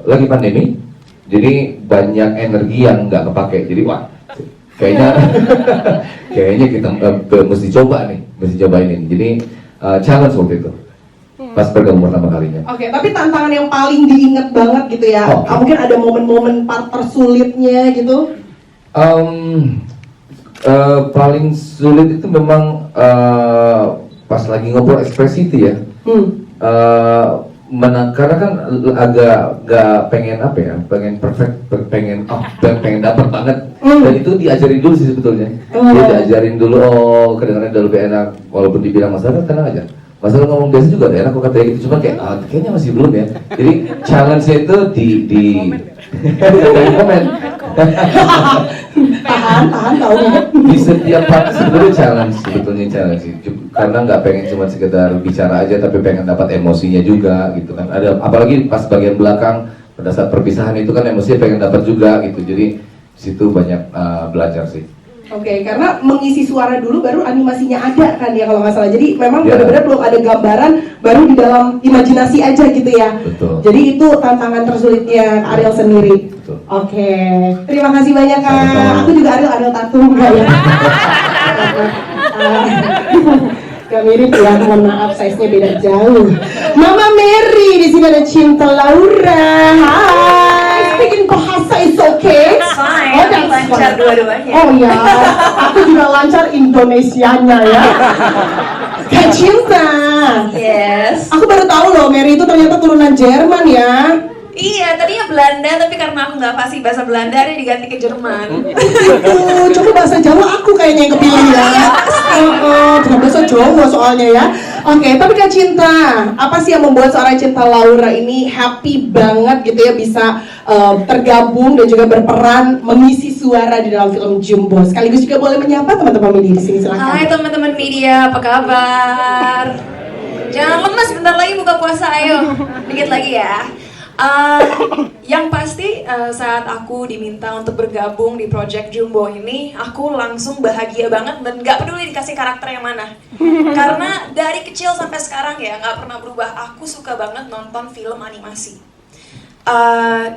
lagi pandemi. Jadi banyak energi yang nggak kepake. Jadi wah, kayaknya kita mesti coba ini. Jadi challenge waktu itu. Pas bergabung pertama kalinya. Oke, tapi tantangan yang paling diingat banget gitu ya. Mungkin ada momen-momen part tersulitnya gitu. Paling sulit itu memang pas lagi ngobrol ekspresi itu ya. Karena kan agak pengen pengen perfect, pengen dapat banget. Dan itu diajarin dulu sih sebetulnya. Dia diajarin dulu, kedengarannya udah lebih enak. Walaupun dibilang masalah tenang aja. Masalah ngomong biasa juga udah enak kok katanya gitu. Cuma kayak kayaknya masih belum ya. Jadi challenge-nya itu di komen. tahan tahu. Di setiap part sebetulnya challenge sih. Karena nggak pengen cuma sekedar bicara aja, tapi pengen dapat emosinya juga gitu kan. Ada apalagi pas bagian belakang pada saat perpisahan itu kan emosinya pengen dapat juga gitu. Jadi situ banyak belajar sih. Oke, karena mengisi suara dulu baru animasinya ada kan ya kalau nggak salah. Jadi memang benar-benar belum ada gambaran, baru di dalam imajinasi aja gitu ya. Betul. Jadi itu tantangan tersulitnya Ariel sendiri. Betul. Oke, terima kasih banyak Kak. Sama-sama. Aku juga Ariel tattoo enggak ya? Gak mirip ya, mohon maaf, size-nya beda jauh. Mama Mary, di sini ada Cinta Laura. Hai, speaking bahasa is okay? Fine, Oh, that's lancar fine. dua-duanya. Oh ya, aku juga lancar Indonesianya ya. Kak Cinta. Yes. Aku baru tahu loh, Mary itu ternyata turunan Jerman ya. Iya, tadinya Belanda, tapi karena aku nggak fasih bahasa Belanda, dia diganti ke Jerman. Coba bahasa Jawa aku kayaknya yang kepilih ya. Bukan bahasa Jawa soalnya ya. Oke, tapi Kak Cinta, apa sih yang membuat seorang Cinta Laura ini happy banget gitu ya bisa tergabung dan juga berperan mengisi suara di dalam film Jumbo? Sekaligus juga boleh menyapa teman-teman media di sini, silakan. Hai teman-teman media, apa kabar? Jangan lemes, bentar lagi buka puasa, ayo. Dikit lagi ya. Yang pasti saat aku diminta untuk bergabung di Project Jumbo ini, aku langsung bahagia banget dan gak peduli dikasih karakter yang mana. Karena dari kecil sampai sekarang ya gak pernah berubah, aku suka banget nonton film animasi.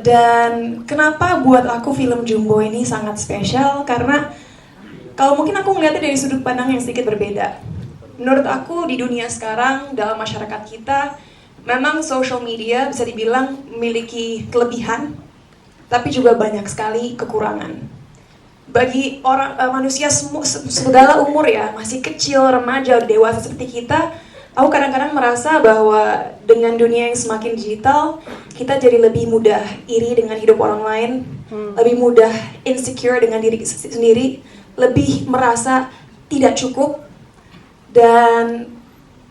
Dan kenapa buat aku film Jumbo ini sangat spesial, karena kalau mungkin aku melihatnya dari sudut pandang yang sedikit berbeda. Menurut aku di dunia sekarang, dalam masyarakat kita, memang social media bisa dibilang memiliki kelebihan, tapi juga banyak sekali kekurangan. Bagi orang manusia segala umur ya, masih kecil, remaja, dewasa seperti kita, aku kadang-kadang merasa bahwa dengan dunia yang semakin digital, kita jadi lebih mudah iri dengan hidup orang lain, lebih mudah insecure dengan diri sendiri, lebih merasa tidak cukup, dan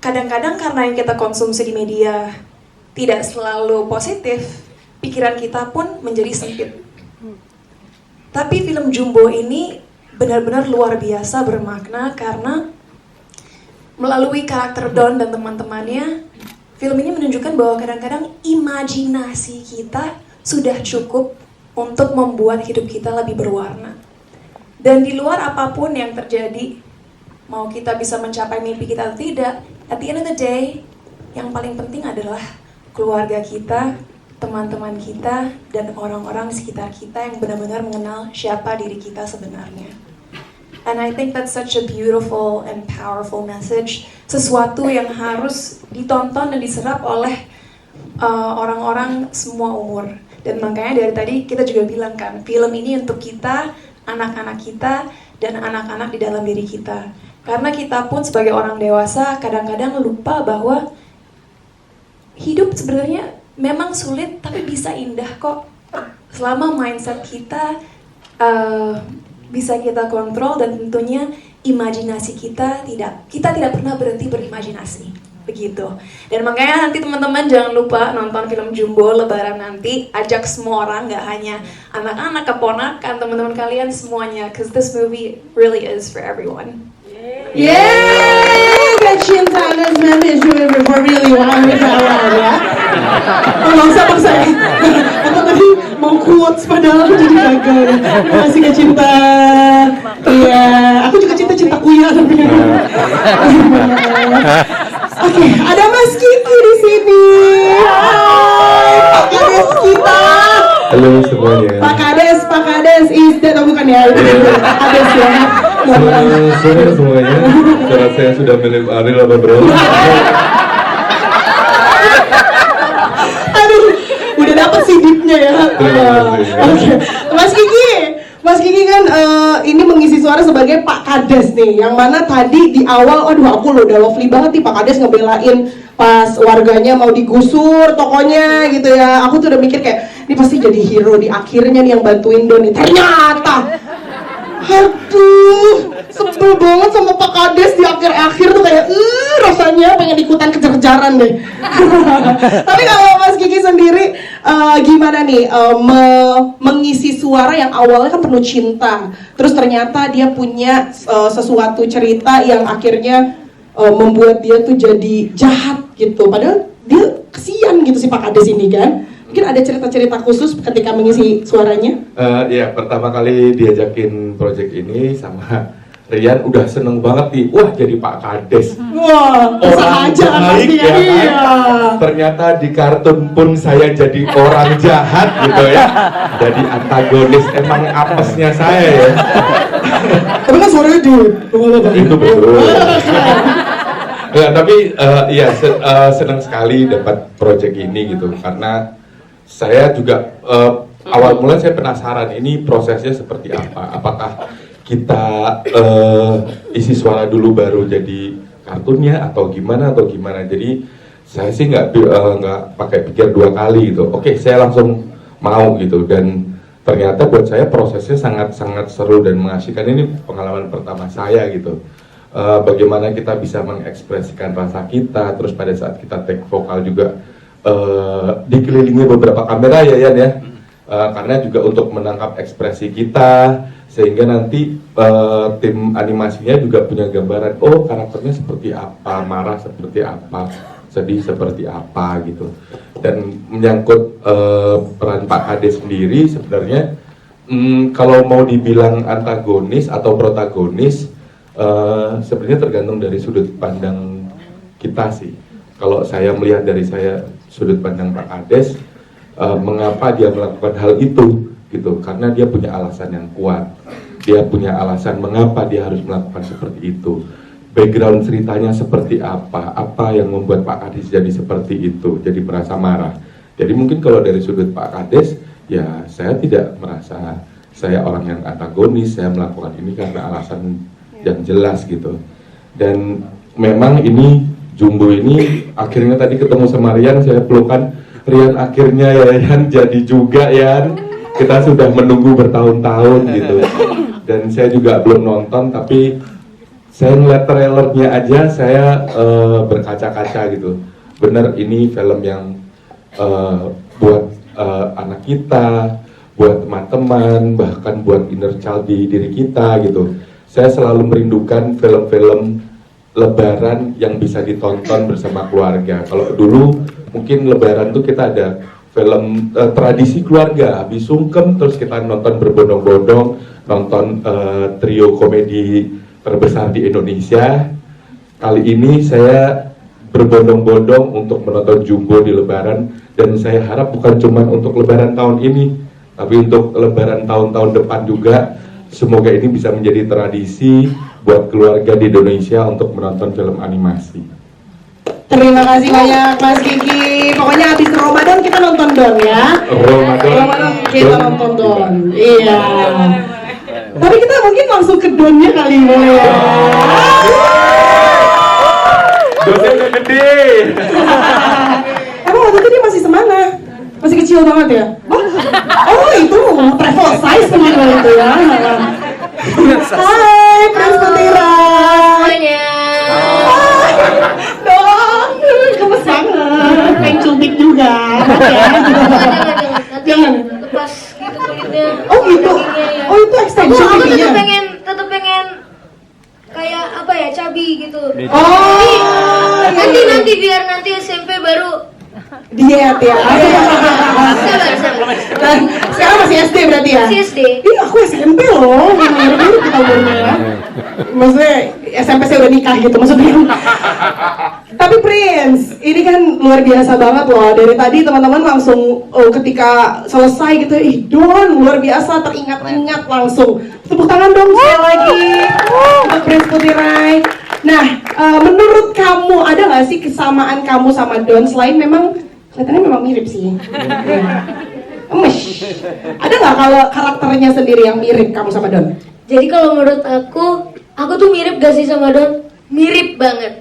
kadang-kadang karena yang kita konsumsi di media tidak selalu positif, pikiran kita pun menjadi sempit. Tapi film Jumbo ini benar-benar luar biasa bermakna karena melalui karakter Don dan teman-temannya, film ini menunjukkan bahwa kadang-kadang imajinasi kita sudah cukup untuk membuat hidup kita lebih berwarna. Dan di luar apapun yang terjadi, mau kita bisa mencapai mimpi kita atau tidak, at the end of the day, yang paling penting adalah keluarga kita, teman-teman kita, dan orang-orang di sekitar kita yang benar-benar mengenal siapa diri kita sebenarnya. And I think that's such a beautiful and powerful message, sesuatu yang harus ditonton dan diserap oleh orang-orang semua umur. Dan makanya dari tadi kita juga bilang kan, film ini untuk kita, anak-anak kita, dan anak-anak di dalam diri kita. Karena kita pun sebagai orang dewasa kadang-kadang lupa bahwa hidup sebenarnya memang sulit tapi bisa indah kok. Selama mindset kita bisa kita kontrol dan tentunya imajinasi kita tidak pernah berhenti berimajinasi. Begitu. Dan makanya nanti teman-teman jangan lupa nonton film Jumbo Lebaran nanti, ajak semua orang, gak hanya anak-anak, keponakan, teman-teman kalian semuanya, because this movie really is for everyone. Yeay, Kak Cinta, this movie is really wow ya. Nggak usah paksa ya. Aku tadi mau quotes padahal aku jadi gagal ya. Terima kasih Kak Cinta. Iya, aku juga cinta kuya tapi. Oke, ada Mas Kiki di sini. Hai, Pak Kades kita. Halo semuanya. Pak Kades is dead, oh bukan ya? Pak Kades ya. Selamat semuanya. Cara saya sudah mirip Ariel apa bro? Aduh, udah dapet sih deep-nya ya. Oke, Mas Kiki kan ini mengisi suara sebagai Pak Kades nih, yang mana tadi di awal, aduh aku udah lovely banget nih Pak Kades ngebelain pas warganya mau digusur tokonya gitu ya. Aku tuh udah mikir kayak, ini pasti jadi hero di akhirnya nih yang bantuin Don nih. Ternyata, aduh, sebel banget sama Pak Kades di akhir-akhir tuh kayak, rasanya pengen ikutan kejar-kejaran deh. Tapi kalau Mas Kiki sendiri, gimana nih mengisi suara yang awalnya kan penuh cinta, terus ternyata dia punya sesuatu cerita yang akhirnya membuat dia tuh jadi jahat gitu. Padahal dia kesian gitu si Pak Kades ini kan. Mungkin ada cerita-cerita khusus ketika mengisi suaranya? Ya, pertama kali diajakin project ini sama Rian udah seneng banget nih, wah jadi Pak Kades. Wah, bisa aja pasti ya. Iya. Ternyata di kartun pun saya jadi orang jahat gitu ya. Jadi antagonis, emang apesnya saya ya. Tapi kan suaranya di Itu betul. Ya, tapi ya senang sekali dapat project ini gitu, karena saya juga awal mulai saya penasaran ini prosesnya seperti apa. Apakah kita isi suara dulu baru jadi kartunnya atau gimana. Jadi saya sih nggak pakai pikir dua kali gitu. Oke, saya langsung mau gitu, dan ternyata buat saya prosesnya sangat seru dan mengasihkan. Ini pengalaman pertama saya gitu. bagaimana kita bisa mengekspresikan rasa kita, terus pada saat kita take vokal juga dikelilingi beberapa kamera ya Yan ya, karena juga untuk menangkap ekspresi kita, sehingga nanti tim animasinya juga punya gambaran, oh karakternya seperti apa, marah seperti apa, sedih seperti apa gitu. Dan menyangkut peran Pak Kades sendiri sebenarnya, kalau mau dibilang antagonis atau protagonis, sebenarnya tergantung dari sudut pandang kita sih. Kalau saya melihat dari sudut pandang Pak Kades, mengapa dia melakukan hal itu gitu, karena dia punya alasan yang kuat, dia punya alasan mengapa dia harus melakukan seperti itu, background ceritanya seperti apa yang membuat Pak Kades jadi seperti itu, jadi merasa marah. Jadi mungkin kalau dari sudut Pak Kades, ya saya tidak merasa saya orang yang antagonis, saya melakukan ini karena alasan yang jelas gitu. Dan memang ini Jumbo ini akhirnya tadi ketemu sama Rian, saya pelukan, Rian akhirnya ya Rian jadi juga Yan, kita sudah menunggu bertahun-tahun gitu. Dan saya juga belum nonton, tapi saya ngeliat trailernya aja saya berkaca-kaca gitu. Bener ini film yang buat anak kita, buat teman-teman, bahkan buat inner child di diri kita gitu. Saya selalu merindukan film-film Lebaran yang bisa ditonton bersama keluarga. Kalau dulu mungkin Lebaran tuh kita ada film tradisi keluarga, habis sungkem terus kita nonton berbondong-bondong, nonton trio komedi terbesar di Indonesia. Kali ini saya berbondong-bondong untuk menonton Jumbo di Lebaran, dan saya harap bukan cuma untuk Lebaran tahun ini, tapi untuk Lebaran tahun-tahun depan juga. Semoga ini bisa menjadi tradisi buat keluarga di Indonesia untuk menonton film animasi. Terima kasih banyak Mas Kiki. Pokoknya habis Ramadan kita nonton Don ya. Ramadan kita nonton Don. Iya. Tapi kita mungkin langsung ke Donnya kali ini ya. Donnya udah gede. Emang waktu itu dia masih semana? Masih kecil banget ya? Oh itu travel size begitu itu ya. Hai Prince Tutira. Semuanya. Dong, gemes banget. Pengen cubit juga. Jangan. Lepas gitu kulitnya. Oh gitu. Oh itu extension Aku pipinya. tetap pengen kayak apa ya, cabi gitu. Oh. Nanti biar nanti SMP baru diet ya. sabar. Nah, sekarang masih SD berarti ya? Masih SD. Ih, aku SMP loh. Mirip-mirip kita umurnya ya. Maksudnya SMP saya udah nikah gitu maksudnya. Tapi Prince, ini kan luar biasa banget loh. Dari tadi teman-teman langsung ketika selesai gitu, ih Don luar biasa, teringat-ingat langsung. Tepuk tangan dong sekali lagi untuk Prince Putirai. Nah, menurut kamu ada nggak sih kesamaan kamu sama Don selain memang kelihatannya memang mirip sih? Ada nggak kalau karakternya sendiri yang mirip kamu sama Don? Jadi kalau menurut aku tuh mirip gak sih sama Don? Mirip banget.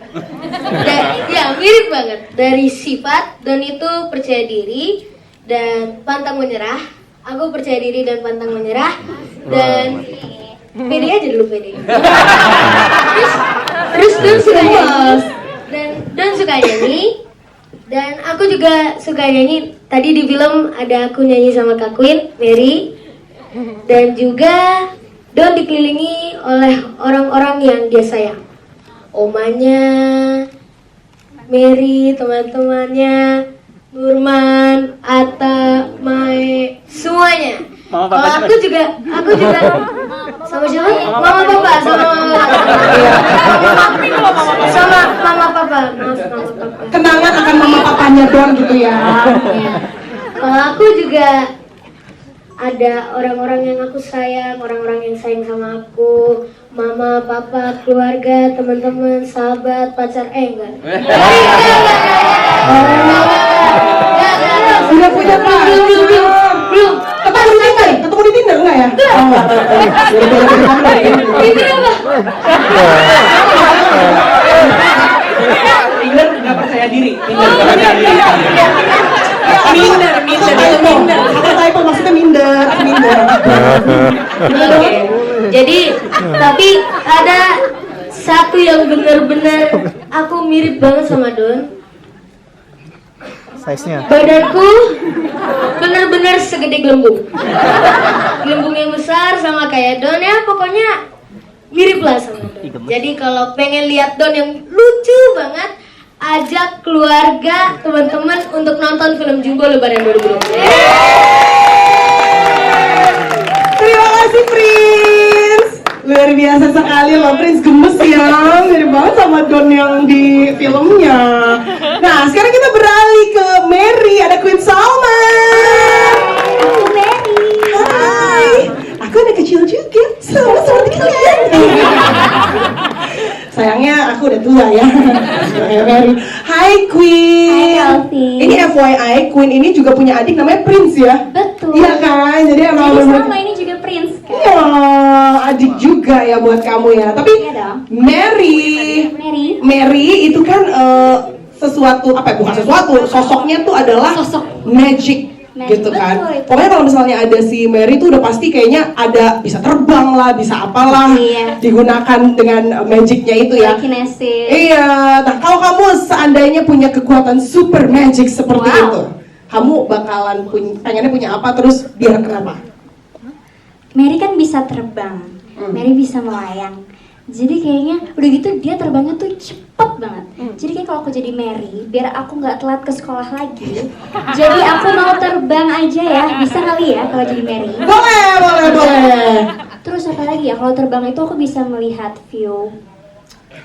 Ya mirip banget. Dari sifat, Don itu percaya diri dan pantang menyerah. Aku percaya diri dan pantang menyerah. Dan pede aja dulu pede. Terus Don suka nyanyi. Dan suka nyanyi. Dan aku juga suka nyanyi. Tadi di film ada aku nyanyi sama Kak Queen, Mary. Dan juga Don dikelilingi oleh orang-orang yang dia sayang. Omanya, Mary, teman-temannya, Nurman, Atta, Mae, semuanya. Kalau aku juga sama siapa? Mama Papa, sama Mama Papa. Maaf, Mama Papa. Kenangan akan Mama Papanya Don gitu ya. Kalau aku juga ada orang-orang yang aku sayang, orang-orang yang sayang sama aku, Mama, Papa, keluarga, teman-teman, sahabat, pacar, enggak. Udah punya pacar? Belum. Ketemu di Tinder enggak ya? Tinder apa? Tinder nggak percaya diri. Minder. Apa typo maksudnya minder. Oke. Jadi tapi ada satu yang bener-bener aku mirip banget sama Don. Size-nya. Badanku bener-bener segede gelembung. Gelembung yang besar sama kayak Don ya, pokoknya mirip lah sama Don. Jadi kalau pengen lihat Don yang lucu banget, ajak keluarga, teman-teman untuk nonton film Jumbo Lebaran 2020. Terima kasih Prince. Luar biasa sekali loh Prince, gemes ya, mirip banget sama Don yang di filmnya. Nah sekarang kita beralih ke Mary, ada Queen Salma. Aku Mary. Hai, aku anak kecil juga, sama seperti kalian. Sayangnya aku udah tua ya. Mary. Hai Queen. Hai Alvin. Ini FYI, Queen ini juga punya adik namanya Prince ya. Betul. Iya kan, jadi emang Salma ini juga Prince kan? Iya, adik juga ya buat kamu ya. Tapi Iya dong. Mary itu kan sesuatu apa ya? Bukan sesuatu, sosoknya tuh adalah magic gitu kan. Betul, Pokoknya kalau misalnya ada si Mary tuh udah pasti kayaknya ada bisa terbang lah, bisa apalah, digunakan dengan magicnya itu ya. Kinesis. Iya. Nah kalau kamu seandainya punya kekuatan super magic seperti itu, kamu bakalan pengennya punya apa, terus biar kenapa? Mary kan bisa terbang, Mary bisa melayang. Jadi kayaknya udah gitu dia terbangnya tuh cepet banget. Jadi kayak kalau aku jadi Mary, biar aku nggak telat ke sekolah lagi, jadi aku mau terbang aja ya. Bisa kali ya kalau jadi Mary? Boleh. Terus apa lagi ya, kalau terbang itu aku bisa melihat view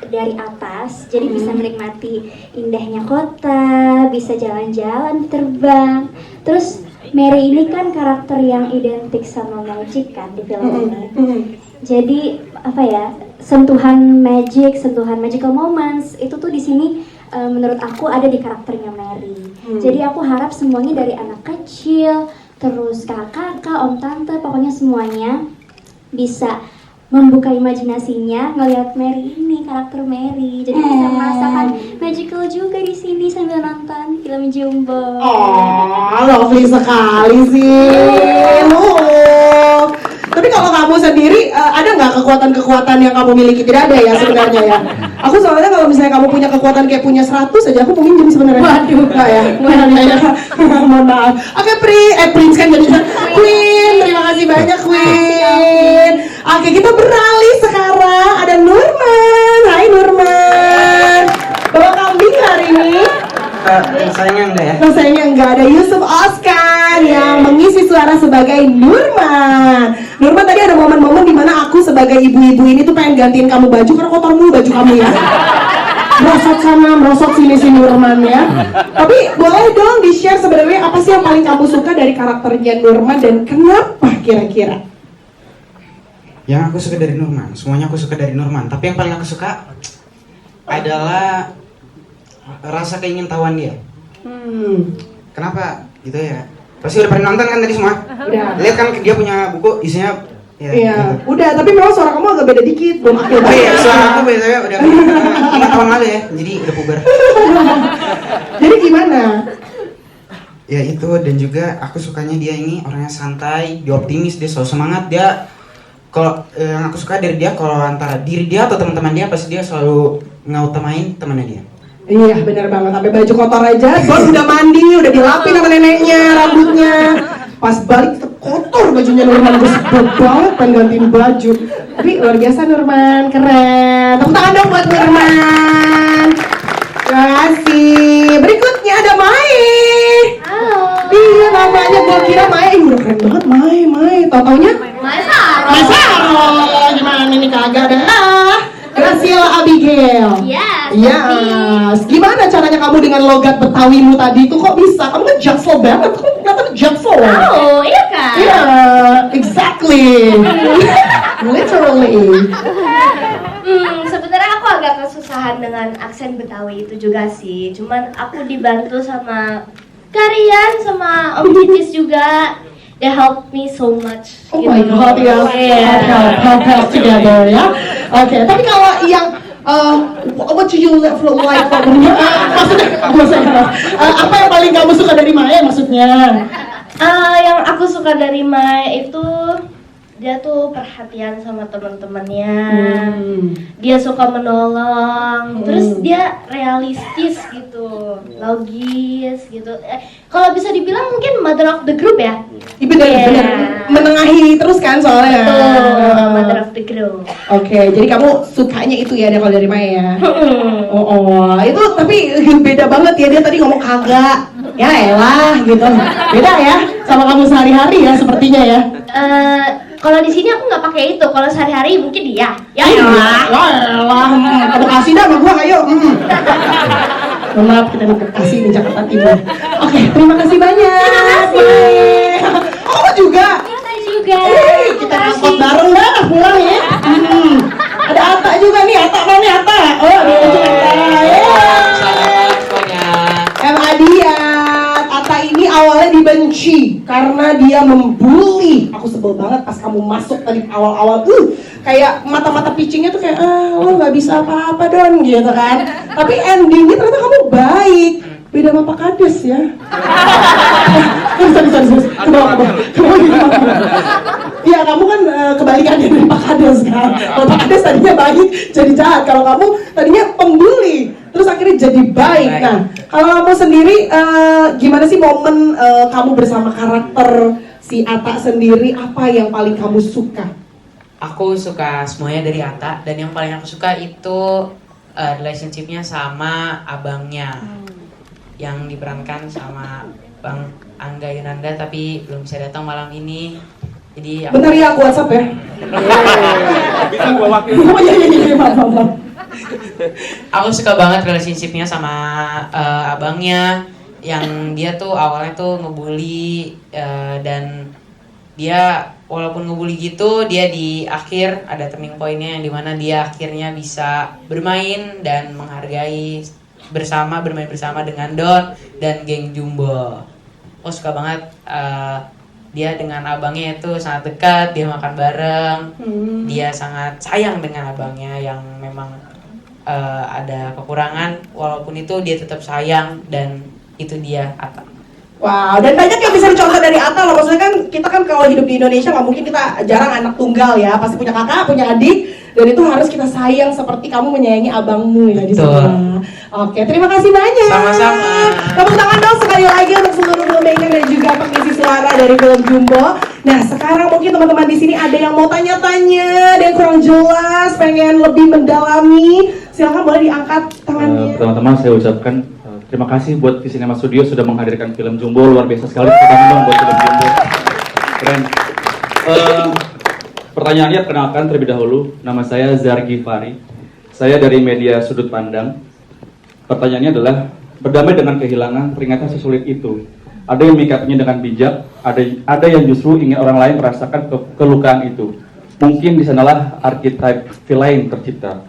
dari atas, jadi bisa menikmati indahnya kota, bisa jalan-jalan terbang. Terus Mary ini kan karakter yang identik sama magic kan di film ini. Jadi apa ya, sentuhan magical moments itu tuh di sini menurut aku ada di karakternya Mary. Jadi aku harap semuanya dari anak kecil, terus kakak, om, tante, pokoknya semuanya bisa membuka imajinasinya ngelihat Mary ini, karakter Mary. Jadi bisa merasakan magical juga di sini sambil nonton film Jumbo. Oh, lovely sekali sih. Tapi kalau kamu sendiri ada nggak kekuatan-kekuatan yang kamu miliki? Tidak ada ya sebenarnya ya. Aku soalnya kalau misalnya kamu punya kekuatan kayak punya 100 aja aku mau minjem sebenarnya. Waduh, enggak ya. Mohon maaf. Oke, Prince kan jadi Queen. Terima kasih banyak Queen. Oke, kita beralih sekarang ada Nurman. Hai Nurman. Bawa kambing hari ini. Sayangnya enggak ya. Sayangnya enggak, ada Yusuf Oscar yang mengisi suara sebagai Nurman. Nurman, tadi ada momen-momen dimana aku sebagai ibu-ibu ini tuh pengen gantiin kamu baju karena kotor mulu baju kamu ya. Merosot sana, merosot sini Nurman ya. Tapi boleh dong di-share sebenarnya apa sih yang paling kamu suka dari karakternya Nurman dan kenapa kira-kira? Yang aku suka dari Nurman, semuanya aku suka dari Nurman. Tapi yang paling aku suka adalah rasa keingintahuan dia. Kenapa gitu ya? Pasti udah pernah nonton kan tadi semua? Udah. Lihat kan dia punya buku isinya ya, Iya, gitu. udah, tapi memang suara kamu agak beda dikit, belum akhir. Oh iya, suara aku biasanya udah 5 tahun lalu ya, jadi udah puber. Jadi gimana? Ya itu, dan juga aku sukanya dia ini orangnya santai, dia optimis, dia selalu semangat. Dia kalau yang aku suka dari dia, kalau antara diri dia atau teman-teman dia, pasti dia selalu ngautamain temannya dia. Iya benar banget, sampai baju kotor aja, Don udah mandi, udah dilapin sama neneknya, rambutnya. Pas balik tetap kotor bajunya Nurman, gue sebel banget pengen gantiin baju. Tapi luar biasa Nurman, keren. Tepuk tangan dong buat Nurman. Terima kasih. Berikutnya ada Mae. Halo. Iya namanya gue kira Mae, udah keren banget Mae. Tau-taunya? Mae Saro. Mae Saro. Gimana ini kagak dah. Graciela Abigail. Yes. Gimana caranya kamu dengan logat Betawimu tadi itu kok bisa? Kamu kan jaksel banget, kamu kelihatan jaksel. Oh, iya kan? Iya, exactly. Literally. Sebenarnya aku agak kesusahan dengan aksen Betawi itu juga sih. Cuman aku dibantu sama Karian sama Om Titis juga. They help me so much. Oh my god, yes. Help together ya. Oke, tapi kalau yang what do you like from maksudnya apa yang paling kamu suka dari Mae maksudnya? Yang aku suka dari Mae itu dia tuh perhatian sama teman-temannya, dia suka menolong, terus dia realistis gitu, logis gitu. Kalau bisa dibilang mungkin mother of the group ya. Bener, menengahi terus kan soalnya. Betul, mother of the group. Oke, jadi kamu sukanya itu ya kalau dari Maya ya? Itu tapi beda banget ya, dia tadi ngomong kagak. Ya elah gitu. Beda ya sama kamu sehari-hari ya sepertinya ya. Kalau di sini aku nggak pakai itu. Kalau sehari-hari mungkin dia. Ya elah. Kamu kasih dah sama gua, ayo. Maaf, kita di Bekasi di Jakarta Timur. Oke, terima kasih banyak. Terima kasih. Kamu juga. Saya juga. Kita angkot bareng dah pulang ya. Ada Atta juga nih, Atta mana nih Atta? Oh, dia lucu Atta. Adiat, Atta ini awalnya dibenci karena dia membuli. Aku sebel banget pas kamu masuk tadi awal-awal. Kayak mata-mata pitchingnya tuh kayak lo nggak bisa apa-apa Don gitu kan. Tapi endingnya ternyata kamu baik. Beda sama Pak Kades ya. Iya, kamu kan kebalikannya dari Pak Kades kan. Kalau Pak Kades tadinya baik jadi jahat. Kalau kamu tadinya pembuli, terus akhirnya jadi baik. Nah, kalau kamu sendiri gimana sih momen kamu bersama karakter si Atta sendiri? Apa yang paling kamu suka? Aku suka semuanya dari Atta, dan yang paling aku suka itu relationship-nya sama abangnya yang diperankan sama Bang Angga Yunanda, tapi belum bisa datang malam ini. Jadi bentar ya, aku WhatsApp ya. Bisa gua wakil. Oh iya, maaf. Aku suka banget relationship-nya sama abangnya, yang dia tuh awalnya tuh ngebully, dan dia walaupun ngebully gitu, dia di akhir ada turning point-nya yang dimana dia akhirnya bisa bermain dan menghargai bermain bersama dengan Don dan geng Jumbo. Aku suka banget dia dengan abangnya itu sangat dekat, dia makan bareng, dia sangat sayang dengan abangnya yang memang ada kekurangan, walaupun itu dia tetap sayang, dan itu dia Atta. Wow, dan banyak yang bisa dicontoh dari Atta loh. Maksudnya kan kita kan kalau hidup di Indonesia nggak mungkin kita jarang anak tunggal ya. Pasti punya kakak, punya adik, dan itu harus kita sayang seperti kamu menyayangi abangmu ya di sana. Oke, terima kasih banyak. Sama-sama. Tepuk tangan dong sekali lagi untuk seluruh filmmaker dan juga pengisi suara dari film Jumbo. Nah, sekarang mungkin teman-teman di sini ada yang mau tanya-tanya, ada yang kurang jelas, pengen lebih mendalami. Silakan boleh diangkat tangannya. Teman-teman, saya ucapkan terima kasih buat Cinema Studio sudah menghadirkan film Jumbo, luar biasa sekali. Teman-teman buat film Jumbo. Keren. Pertanyaannya, perkenalkan terlebih dahulu, nama saya Zargi Fari. Saya dari media Sudut Pandang. Pertanyaannya adalah, berdamai dengan kehilangan ternyata sesulit itu. Ada yang menyikapinya dengan bijak, ada yang justru ingin orang lain merasakan kelukaan itu. Mungkin di sanalah archetype villain tercipta.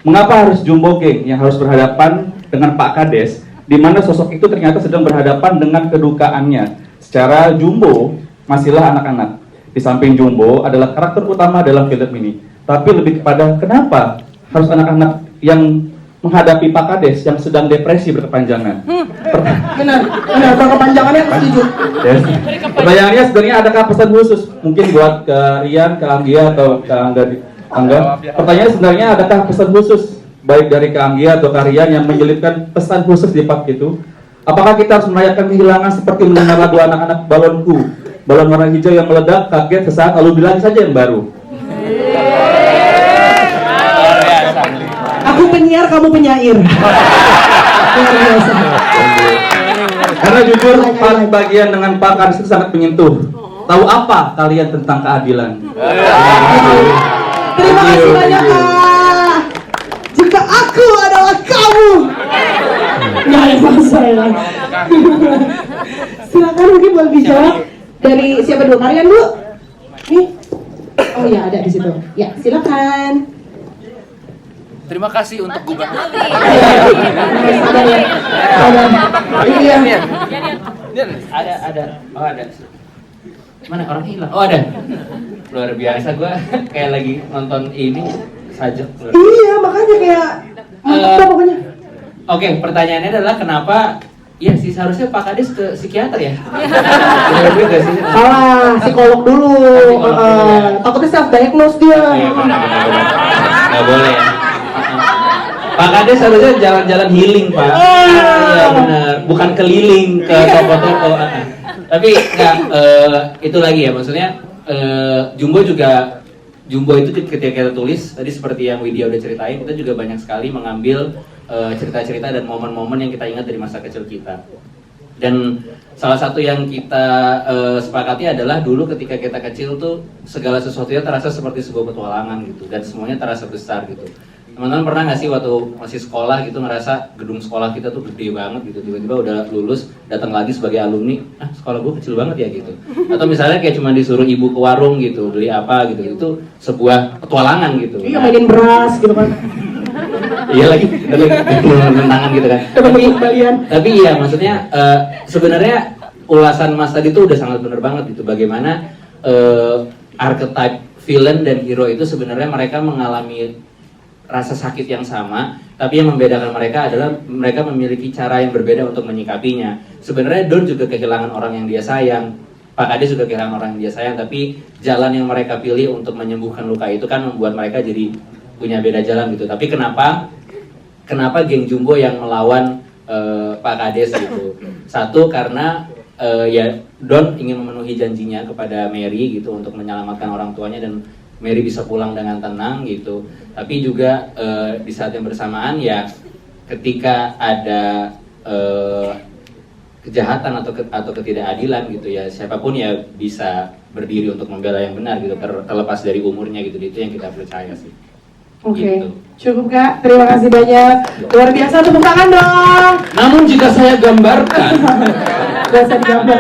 Mengapa harus Jumbo Geng yang harus berhadapan dengan Pak Kades, di mana sosok itu ternyata sedang berhadapan dengan kedukaannya? Secara Jumbo masihlah anak-anak. Di samping Jumbo adalah karakter utama dalam film ini. Tapi lebih kepada kenapa harus anak-anak yang menghadapi Pak Kades yang sedang depresi berkepanjangan? Benar, berkepanjangannya aku setuju. Yes. Pertanyaannya sebenarnya adakah pesan khusus? Mungkin buat ke Rian, ke Anggia, atau ke Angga. Pertanyaannya sebenarnya adakah pesan khusus baik dari Kak Anggia atau Kak Rian yang menyelipkan pesan khusus di part itu? Apakah kita harus merayakan kehilangan seperti mendengar lagu anak-anak Balonku, balon warna hijau yang meledak, kaget sesaat lalu bilang saja yang baru? Aku penyiar, kamu penyair. Luar biasa. Karena jujur, part bagian dengan Pak Kades itu sangat menyentuh. Tahu apa kalian tentang keadilan? Terima kasih banyak Kak. Jika aku adalah kamu. Nggak ada masalah. Silakan mungkin boleh dijawab dari siapa dulu? Kalian dulu. Nih. Oh ya, ada di situ. Ya, silakan. Terima kasih untuk gubernur. Iya. Ada. Oh, ada. Mana orang hilang? Oh, ada. Luar biasa, gua kayak lagi nonton ini sajak. Iya, makanya kayak pokoknya. Oke, pertanyaannya adalah kenapa Iya sih, seharusnya Pak Kades ke psikiater ya. Bener juga sih. Salah, psikolog dulu. Takutnya self diagnose dia. Nggak boleh ya. Pak Kades harusnya jalan-jalan healing, Pak. Iya benar, bukan keliling ke toko-toko. Tapi nggak, itu lagi ya, maksudnya Jumbo itu ketika kita tulis tadi seperti yang Widya udah ceritain, kita juga banyak sekali mengambil cerita-cerita dan momen-momen yang kita ingat dari masa kecil kita. Dan salah satu yang kita sepakati adalah dulu ketika kita kecil tuh segala sesuatunya terasa seperti sebuah petualangan gitu, dan semuanya terasa besar gitu. Teman-teman pernah nggak sih waktu masih sekolah gitu ngerasa gedung sekolah kita tuh gede banget gitu, tiba-tiba udah lulus datang lagi sebagai alumni, sekolah gue kecil banget ya gitu. Atau misalnya kayak cuma disuruh ibu ke warung gitu beli apa gitu, itu sebuah petualangan gitu. Iya, mainin beras gitu kan. Iya lagi, tantangan gitu kan. Tapi iya maksudnya sebenarnya ulasan Mas tadi tuh udah sangat benar banget gitu. Bagaimana archetype villain dan hero itu sebenarnya mereka mengalami rasa sakit yang sama, tapi yang membedakan mereka adalah mereka memiliki cara yang berbeda untuk menyikapinya. Sebenarnya Don juga kehilangan orang yang dia sayang, Pak Kades juga kehilangan orang yang dia sayang, tapi jalan yang mereka pilih untuk menyembuhkan luka itu kan membuat mereka jadi punya beda jalan gitu. Tapi kenapa geng Jumbo yang melawan Pak Kades gitu? Satu karena ya Don ingin memenuhi janjinya kepada Mary gitu untuk menyelamatkan orang tuanya dan Mary bisa pulang dengan tenang gitu. Tapi juga di saat yang bersamaan ya ketika ada kejahatan atau ketidakadilan gitu ya, siapapun ya bisa berdiri untuk membela yang benar gitu, terlepas dari umurnya gitu. Itu yang kita percaya sih. Oke, Gitu. cukup Kak. Terima kasih banyak. Luar biasa, tepuk tangan dong. Namun jika saya gambarkan, Gak usah digambar,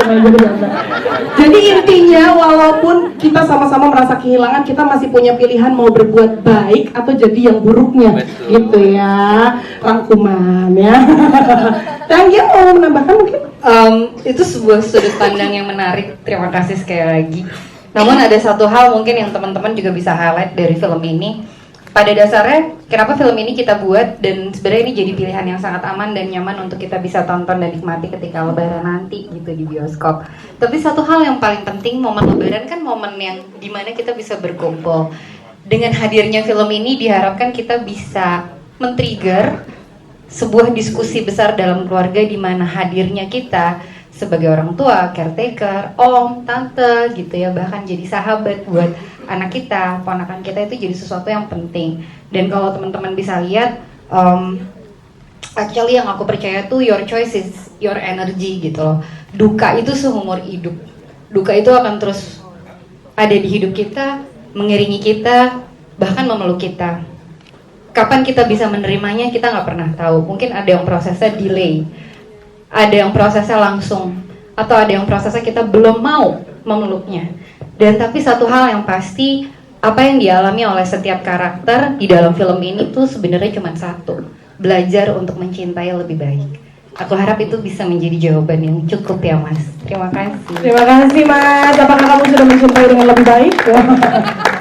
Jadi intinya walaupun kita sama-sama merasa kehilangan, kita masih punya pilihan mau berbuat baik atau jadi yang buruknya. Betul. Gitu ya, rangkuman ya. Tanggia mau menambahkan mungkin? Itu sebuah sudut pandang yang menarik. Terima kasih sekali lagi. Namun ada satu hal mungkin yang teman-teman juga bisa highlight dari film ini. Pada dasarnya, kenapa film ini kita buat dan sebenarnya ini jadi pilihan yang sangat aman dan nyaman untuk kita bisa tonton dan nikmati ketika Lebaran nanti gitu di bioskop. Tapi satu hal yang paling penting, momen Lebaran kan momen yang dimana kita bisa berkumpul. Dengan hadirnya film ini diharapkan kita bisa men-trigger sebuah diskusi besar dalam keluarga di mana hadirnya kita sebagai orang tua, caretaker, om, tante gitu ya, bahkan jadi sahabat buat anak kita, ponakan kita itu jadi sesuatu yang penting. Dan kalau teman-teman bisa lihat, actually yang aku percaya tuh your choice is your energy gitu loh. Duka itu seumur hidup. Duka itu akan terus ada di hidup kita, mengiringi kita, bahkan memeluk kita. Kapan kita bisa menerimanya kita nggak pernah tahu. Mungkin ada yang prosesnya delay, ada yang prosesnya langsung, atau ada yang prosesnya kita belum mau memeluknya. Dan tapi satu hal yang pasti, apa yang dialami oleh setiap karakter di dalam film ini tuh sebenarnya cuma satu, belajar untuk mencintai lebih baik. Aku harap itu bisa menjadi jawaban yang cukup ya Mas. Terima kasih. Terima kasih Mas. Apakah kamu sudah mencintai dengan lebih baik?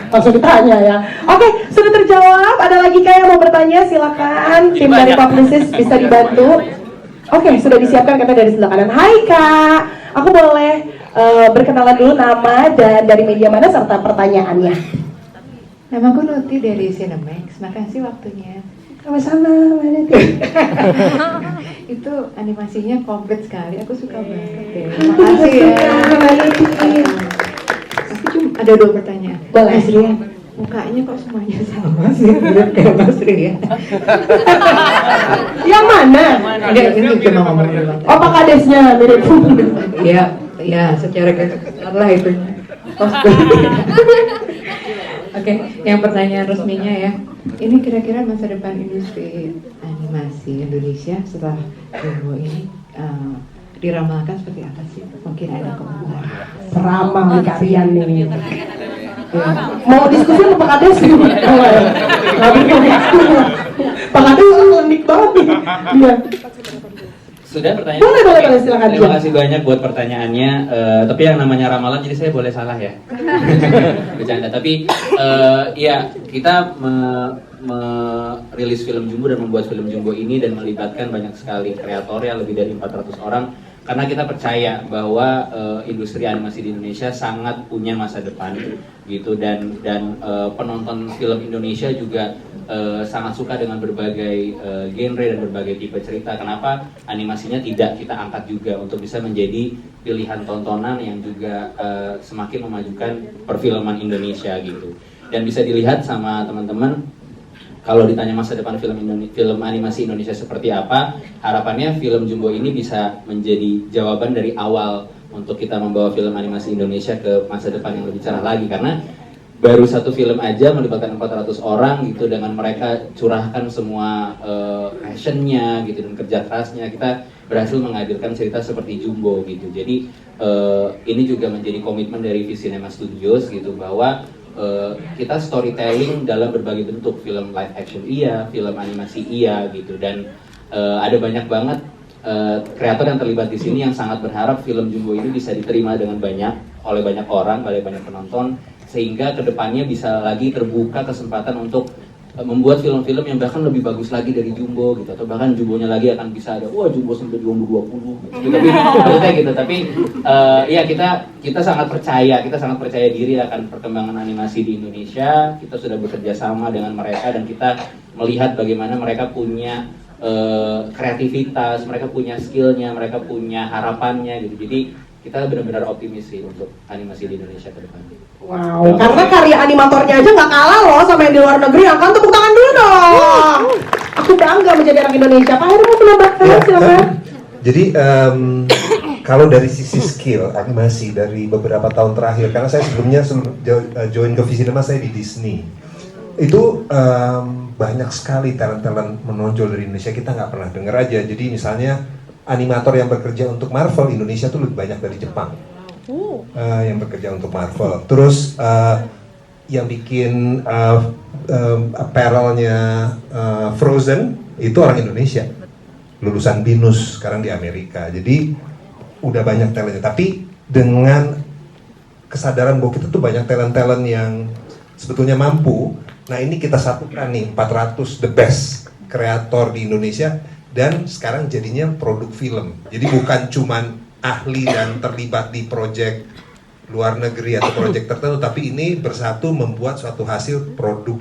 Langsung ditanya ya. Oke, sudah terjawab. Ada lagi Kak yang mau bertanya? Silakan. Tim dari Publicis bisa dibantu. Oke, sudah disiapkan kata dari sebelah kanan. Hai Kak, aku boleh berkenalan dulu nama dan dari media mana serta pertanyaannya. Nama aku Nuti dari Cinemax. Makasih waktunya. Sama-sama, Mbak Nuti. Itu animasinya komplit sekali. Aku suka banget deh. Makasih ya. Aku cuma ada 2 pertanyaan. Boleh. Mas Rian, mukanya kok semuanya sama sih? Mirip kayak Mas Rian. Yang mana? Ini cuma ngomong doang. Oh, Pak Kadesnya mirip. Iya, ya secara kesehatan lah itu. Oke, yang pertanyaan resminya ya. Ini kira-kira masa depan industri animasi Indonesia setelah Jumbo ini diramalkan seperti apa sih? Mungkin ada komentar. Seramal kalian nih. Ya. Mau diskusi sama Pak Kades? Pak Kades unik banget nih. Iya. Sudah pertanyaan? Boleh, silakan. Terima kasih banyak buat pertanyaannya. Tapi yang namanya ramalan, jadi saya boleh salah ya. Bercanda. Tapi ya kita merilis film Jumbo dan membuat film Jumbo ini dan melibatkan banyak sekali kreator ya, lebih dari 400 orang, karena kita percaya bahwa industri animasi di Indonesia sangat punya masa depan gitu, dan penonton film Indonesia juga sangat suka dengan berbagai genre dan berbagai tipe cerita. Kenapa animasinya tidak kita angkat juga untuk bisa menjadi pilihan tontonan yang juga semakin memajukan perfilman Indonesia gitu. Dan bisa dilihat sama teman-teman, kalau ditanya masa depan film animasi Indonesia seperti apa, harapannya film Jumbo ini bisa menjadi jawaban dari awal untuk kita membawa film animasi Indonesia ke masa depan yang lebih cerah lagi. Karena baru satu film aja melibatkan 400 orang gitu, dengan mereka curahkan semua passionnya gitu dan kerja kerasnya, kita berhasil menghadirkan cerita seperti Jumbo gitu. Jadi ini juga menjadi komitmen dari Visinema Studios gitu, bahwa kita storytelling dalam berbagai bentuk, film live action iya, film animasi iya gitu, dan ada banyak banget kreator yang terlibat di sini yang sangat berharap film Jumbo ini bisa diterima dengan banyak oleh banyak orang, oleh banyak penonton, sehingga kedepannya bisa lagi terbuka kesempatan untuk membuat film-film yang bahkan lebih bagus lagi dari Jumbo gitu, atau bahkan Jumbonya lagi akan bisa ada Jumbo sampai Jumbo 20 gitu. Tapi maksudnya gitu, tapi ya kita sangat percaya diri akan perkembangan animasi di Indonesia. Kita sudah bekerja sama dengan mereka dan kita melihat bagaimana mereka punya kreativitas, mereka punya skillnya, mereka punya harapannya gitu. Jadi kita benar-benar optimis sih untuk animasi di Indonesia ke depan. Wow, karena karya animatornya aja nggak kalah loh sama yang di luar negeri. Angkat tepuk tangan dulu dong. Aku bangga menjadi orang Indonesia. Pak Heru mau menambahkan, silakan. Jadi kalau dari sisi skill animasi dari beberapa tahun terakhir, karena saya sebelumnya join ke Visinema, saya di Disney, itu banyak sekali talent-talent menonjol dari Indonesia, kita nggak pernah dengar aja. Jadi misalnya animator yang bekerja untuk Marvel Indonesia tuh lebih banyak dari Jepang yang bekerja untuk Marvel. Terus yang bikin apparelnya Frozen itu orang Indonesia, lulusan BINUS, sekarang di Amerika. Jadi udah banyak talentnya, tapi dengan kesadaran bahwa kita tuh banyak talent-talent yang sebetulnya mampu. Nah ini kita satukan nih, 400 the best kreator di Indonesia, dan sekarang jadinya produk film. Jadi bukan cuman ahli dan terlibat di proyek luar negeri atau proyek tertentu, tapi ini bersatu membuat suatu hasil produk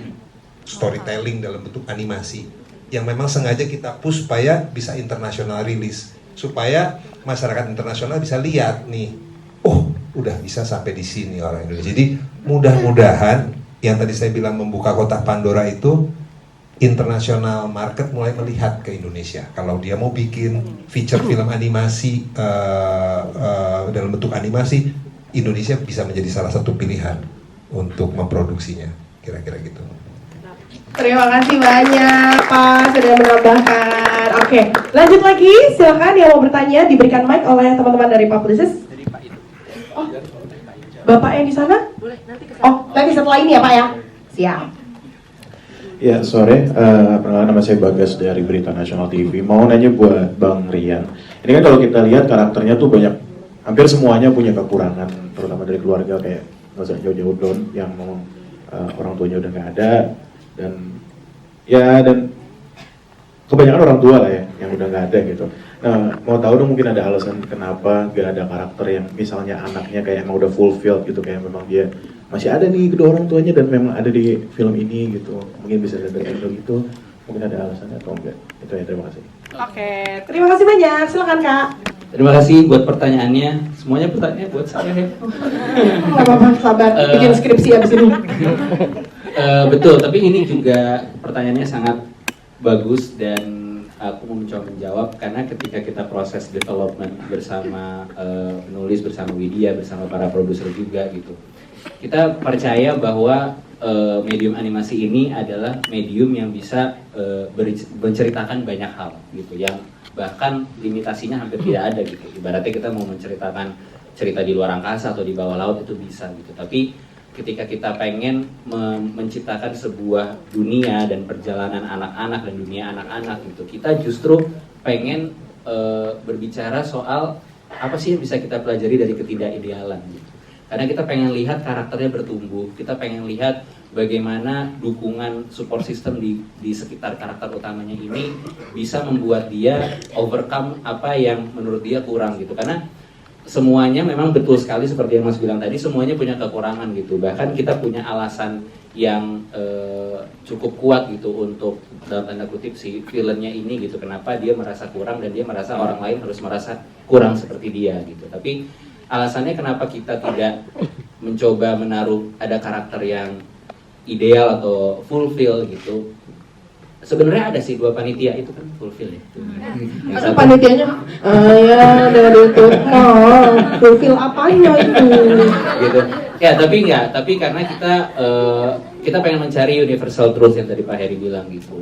storytelling dalam bentuk animasi yang memang sengaja kita push supaya bisa internasional rilis, supaya masyarakat internasional bisa lihat nih, udah bisa sampai di sini orang Indonesia. Jadi mudah-mudahan yang tadi saya bilang membuka kotak Pandora itu, international market mulai melihat ke Indonesia. Kalau dia mau bikin feature film animasi dalam bentuk animasi, Indonesia bisa menjadi salah satu pilihan untuk memproduksinya. Kira-kira gitu. Terima kasih banyak Pak sudah menambahkan. Oke, lanjut lagi. Silakan yang mau bertanya diberikan mic oleh teman-teman dari Publicis. Oh, Bapak yang di sana? Nanti setelah ini ya Pak ya. Siap. Ya, sore. Perkenalkan, nama saya Bagas dari Berita Nasional TV. Mau nanya buat Bang Rian. Ini kan kalau kita lihat karakternya tuh banyak, hampir semuanya punya kekurangan, terutama dari keluarga, kayak nggak usah jauh-jauh Don yang ngomong orang tuanya udah nggak ada, dan kebanyakan orang tua lah ya yang udah nggak ada gitu. Nah, mau tahu dong mungkin ada alasan kenapa nggak ada karakter yang misalnya anaknya kayak emang udah fulfilled gitu, kayak memang dia masih ada nih kedua orang tuanya dan memang ada di film ini gitu. Mungkin bisa dari angle gitu, mungkin ada alasannya atau enggak. Itu ya, terima kasih. Oke, terima kasih banyak. Silakan Kak. Terima kasih buat pertanyaannya. Semuanya pertanyaan buat saya ya. Nggak apa-apa, sabar. Bikin skripsi abis ini. Betul, tapi ini juga pertanyaannya sangat bagus dan aku mau mencoba menjawab, karena ketika kita proses development bersama penulis, bersama Widya, bersama para produser juga gitu, kita percaya bahwa medium animasi ini adalah medium yang bisa menceritakan banyak hal gitu, yang bahkan limitasinya hampir tidak ada gitu. Ibaratnya kita mau menceritakan cerita di luar angkasa atau di bawah laut itu bisa gitu, tapi ketika kita pengen menciptakan sebuah dunia dan perjalanan anak-anak dan dunia anak-anak gitu, kita justru pengen berbicara soal apa sih yang bisa kita pelajari dari ketidakidealan gitu. Karena kita pengen lihat karakternya bertumbuh, kita pengen lihat bagaimana dukungan support system di sekitar karakter utamanya ini bisa membuat dia overcome apa yang menurut dia kurang gitu. Karena semuanya memang betul sekali seperti yang Mas bilang tadi, semuanya punya kekurangan gitu. Bahkan kita punya alasan yang cukup kuat gitu untuk dalam tanda kutip si villainnya ini gitu. Kenapa dia merasa kurang dan dia merasa orang lain harus merasa kurang seperti dia gitu. Tapi alasannya kenapa kita tidak mencoba menaruh ada karakter yang ideal atau fulfill gitu. Sebenarnya ada sih 2 panitia itu kan fulfill ya. Aduh panitianya, ya dengan itu fulfill apanya itu? Gitu. Ya tapi karena kita pengen mencari universal truth yang tadi Pak Heri bilang gitu.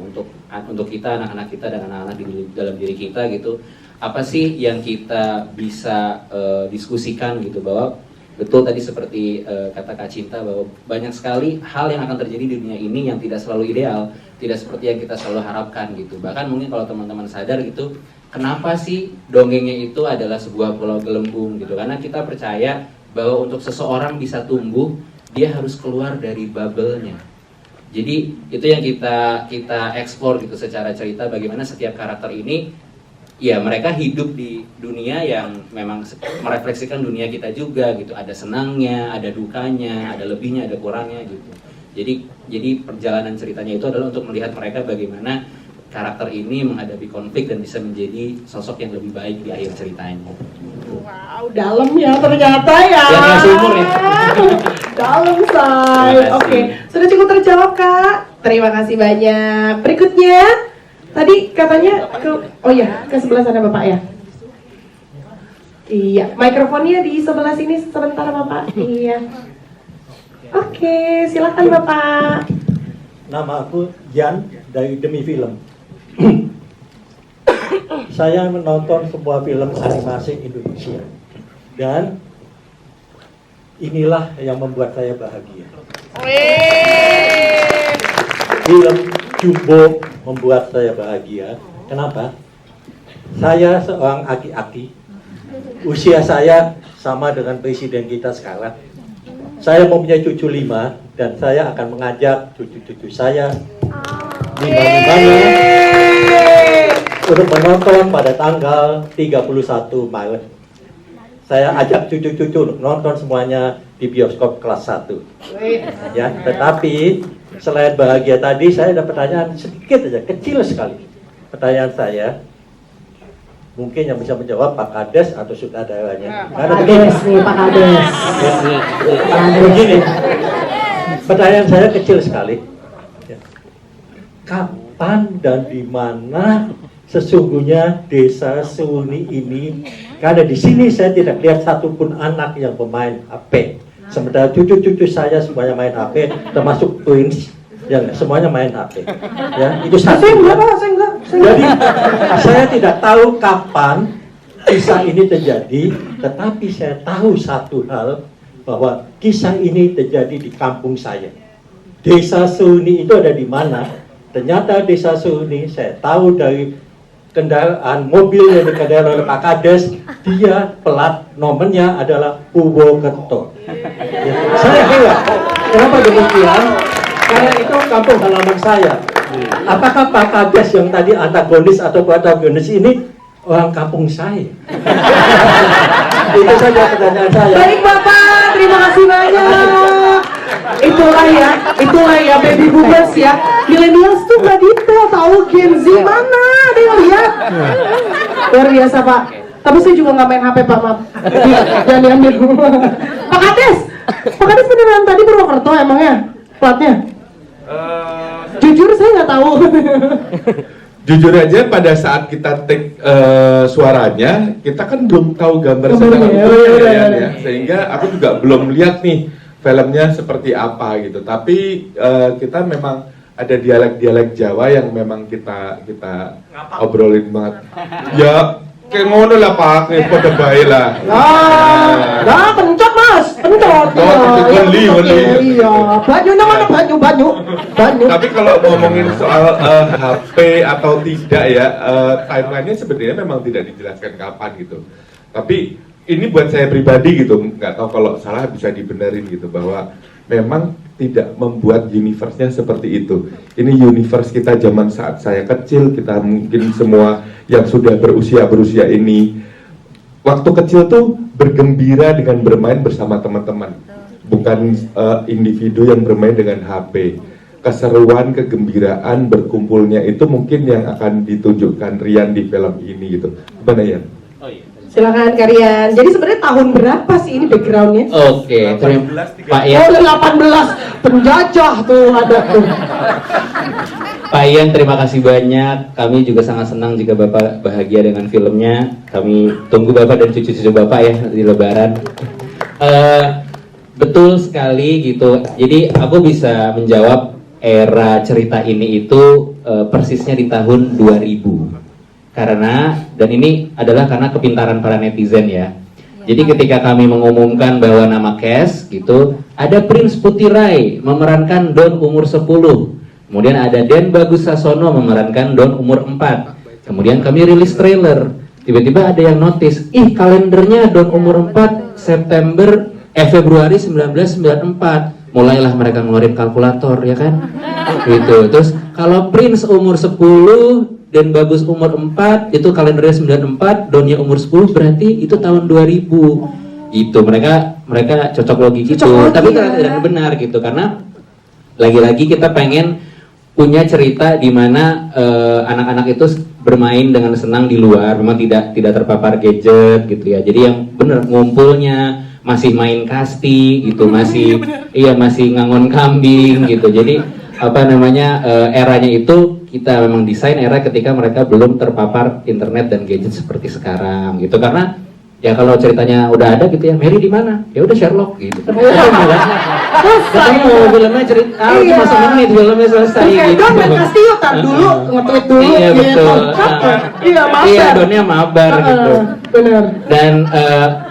Untuk kita, anak-anak kita dan anak-anak di dalam diri kita gitu. Apa sih yang kita bisa diskusikan gitu, bahwa betul tadi seperti kata Kak Cinta bahwa banyak sekali hal yang akan terjadi di dunia ini yang tidak selalu ideal, tidak seperti yang kita selalu harapkan gitu. Bahkan mungkin kalau teman-teman sadar gitu, kenapa sih dongengnya itu adalah sebuah pulau gelembung gitu? Karena kita percaya bahwa untuk seseorang bisa tumbuh, dia harus keluar dari bubble-nya. Jadi itu yang kita explore gitu secara cerita, bagaimana setiap karakter ini ya mereka hidup di dunia yang memang merefleksikan dunia kita juga gitu. Ada senangnya, ada dukanya, ada lebihnya, ada kurangnya gitu. Jadi perjalanan ceritanya itu adalah untuk melihat mereka bagaimana karakter ini menghadapi konflik dan bisa menjadi sosok yang lebih baik di akhir ceritanya. Wow, dalam ya ternyata ya. Ya, sumur ya. Dalam say. Oke, sudah cukup terjawab Kak. Terima kasih banyak. Berikutnya. Tadi katanya ke sebelah sana Bapak ya. Iya, mikrofonnya di sebelah sini sebentar Bapak. Iya. Oke, silakan Bapak. Nama aku Jan dari Demi Film. Saya menonton sebuah film animasi Indonesia dan inilah yang membuat saya bahagia. Film Jumbo membuat saya bahagia. Kenapa? Saya seorang aki-aki. Usia saya sama dengan presiden kita sekarang. Saya mempunyai cucu 5 dan saya akan mengajak cucu-cucu saya di mana-mana untuk menonton pada tanggal 31 Maret. Saya ajak cucu-cucu untuk nonton semuanya di bioskop kelas 1. Ya, tetapi selain bahagia tadi, saya ada pertanyaan sedikit aja, kecil sekali. Pertanyaan saya, mungkin yang bisa menjawab Pak Kades atau sutradaranya. Pak Kades nih, Pak Kades. Begini, pertanyaan saya kecil sekali. Kapan dan di mana sesungguhnya desa Suni ini? Karena di sini saya tidak lihat satupun anak yang pemain HP. Sementara cucu-cucu saya semuanya main HP, termasuk twins yang semuanya main HP. Ya, itu satu. Saya enggak. Jadi saya tidak tahu kapan kisah ini terjadi, tetapi saya tahu satu hal, bahwa kisah ini terjadi di kampung saya. Desa Suni itu ada di mana? Ternyata desa Suni, saya tahu dari kendaraan mobil yang dikendarakan oleh Pak Kades, dia plat nomornya adalah Purwokerto. Ya, saya heran. Kenapa demikian? Karena itu kampung halaman saya. Apakah Pak Kades yang tadi antagonis atau protagonis ini orang kampung saya? Itu saja pertanyaan saya. Baik Bapak, terima kasih banyak. Itulah ya baby boomers ya. Millennials tuh nggak detail, tahu Gen Z mana? Ada yang lihat? Luar biasa Pak. Tapi saya juga nggak main HP Pak, maaf. Jangan diambil. Pak Kades beneran tadi Purwokerto emangnya platnya? Jujur saya nggak tahu. Jujur aja pada saat kita take suaranya, kita kan belum tahu gambar secara utuh ya. Sehingga aku juga belum lihat nih filmnya seperti apa gitu. Tapi kita memang ada dialek-dialek Jawa yang memang kita obrolin banget. Ya kayak ngono lah Pak, kayak pada baik lah. Nah, pencet Mas, pencet. Beli. Iya, bajunya mana baju. Tapi kalau ngomongin soal HP atau tidak ya, timelinenya sebenarnya memang tidak dijelaskan kapan gitu. Tapi ini buat saya pribadi gitu, nggak tahu kalau salah bisa dibenerin gitu, bahwa memang tidak membuat universe-nya seperti itu. Ini universe kita zaman saat saya kecil, kita mungkin semua yang sudah berusia ini, waktu kecil tuh bergembira dengan bermain bersama teman-teman, bukan individu yang bermain dengan HP. Keseruan, kegembiraan, berkumpulnya itu mungkin yang akan ditunjukkan Rian di film ini gitu. Gimana ya? Silakan Karian. Jadi sebenarnya tahun berapa sih ini backgroundnya? Oke, Pak Ian. Oh, 18 penjajah tuh ada tuh. Pak Ian, terima kasih banyak. Kami juga sangat senang jika Bapak bahagia dengan filmnya. Kami tunggu Bapak dan cucu-cucu Bapak ya di Lebaran. Betul sekali gitu. Jadi aku bisa menjawab era cerita ini itu persisnya di tahun 2000. Karena, dan ini adalah karena kepintaran para netizen ya. Jadi ketika kami mengumumkan bahwa nama cast gitu, ada Prince Putirai memerankan Don umur 10. Kemudian ada Den Bagus Sasono memerankan Don umur 4. Kemudian kami rilis trailer. Tiba-tiba ada yang notice, kalendernya Don umur 4 Februari 1994. Mulailah mereka ngeluarin kalkulator ya kan. Gitu. Terus kalau Prince umur 10 dan Bagus umur 4 itu kalendernya 94, Donnya umur 10 berarti itu tahun 2000 gitu. Mereka cocok logi gitu. Tapi tidak benar gitu karena lagi-lagi kita pengen punya cerita di mana anak-anak itu bermain dengan senang di luar, memang tidak terpapar gadget gitu ya. Jadi yang benar ngumpulnya masih main kasti gitu, masih ngangon kambing gitu. Jadi eranya itu kita memang desain era ketika mereka belum terpapar internet dan gadget seperti sekarang gitu. Karena ya kalau ceritanya udah ada gitu ya, Mary di mana? Ya udah Sherlock gitu. Katanya mau filmnya cerita, masa menit filmnya selesai gitu. Don main kasti yuk, tar dulu nge-tweet dulu. Iya betul. Iya, Donnya mabar gitu. Benar. Dan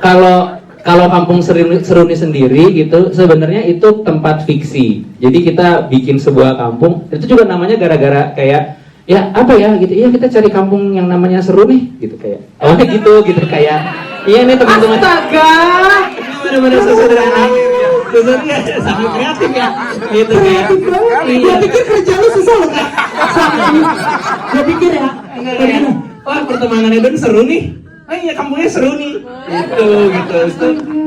kalau Kampung Seruni sendiri gitu, sebenarnya itu tempat fiksi. Jadi kita bikin sebuah kampung, itu juga namanya gara-gara kayak ya apa ya gitu. Iya kita cari kampung yang namanya seru nih gitu kayak. Awalnya gitu kayak. Iya nih teman-teman. Astaga. Benar-benar sesederhana. Sebenarnya sangat kreatif ya. Gitu kayak. Gue pikir kerja lu susah loh Kak. Gue pikir ya. Wah pertemanan itu seru nih. Oh iya kampungnya seru nih, gitu.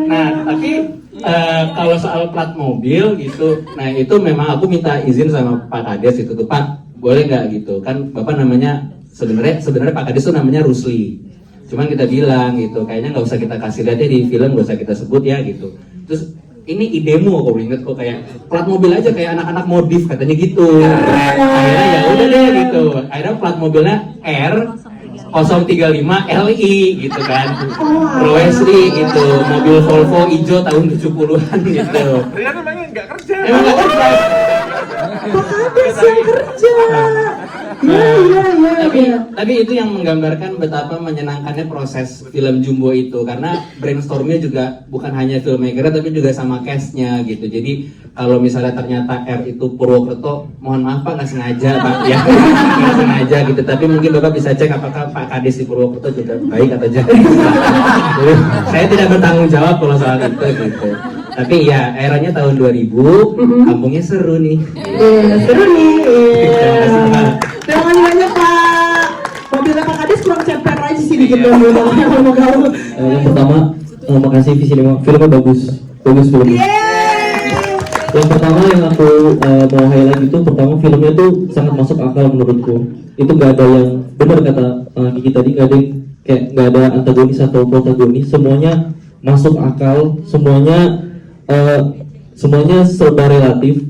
Nah tapi kalau soal plat mobil gitu, nah itu memang aku minta izin sama Pak Kades itu tuh Pak, boleh nggak gitu? Kan Bapak namanya sebenarnya Pak Kades tuh namanya Rusli, cuman kita bilang gitu, kayaknya nggak usah kita kasih lihat ya di film, nggak usah kita sebut ya gitu. Terus ini idemu aku inget kok kayak plat mobil aja kayak anak-anak modif katanya gitu. Akhirnya ya udah deh gitu. Akhirnya plat mobilnya R 035 LI gitu kan. Rowesli gitu, mobil Volvo hijau tahun 70-an gitu. Rian emangnya nggak kerja. Emang nggak kerja. Pak Kades yang kerja. Tapi itu yang menggambarkan betapa menyenangkannya proses film Jumbo itu, karena brainstormnya juga bukan hanya filmmaker tapi juga sama castnya gitu. Jadi kalau misalnya ternyata R itu Purwokerto, mohon maaf Pak, nggak sengaja Pak ya, nggak sengaja gitu. Tapi mungkin Bapak bisa cek apakah Pak Kades di Purwokerto juga baik atau jahat. Jadi saya tidak bertanggung jawab kalau soal itu gitu. Tapi ya eranya tahun 2000, kampungnya seru nih. Seru nih. Terima kasih banyak Pak. Mobilnya Pak Kades kurang ceper aja sih dikit dong. Yang pertama, makasih filmnya bagus filmnya. Yang pertama yang aku mau highlight itu, pertama filmnya tuh sangat masuk akal menurutku. Itu nggak ada yang benar kata Kiki tadi, nggak ada kayak nggak ada antagonis atau protagonis, semuanya masuk akal, semuanya serba relatif.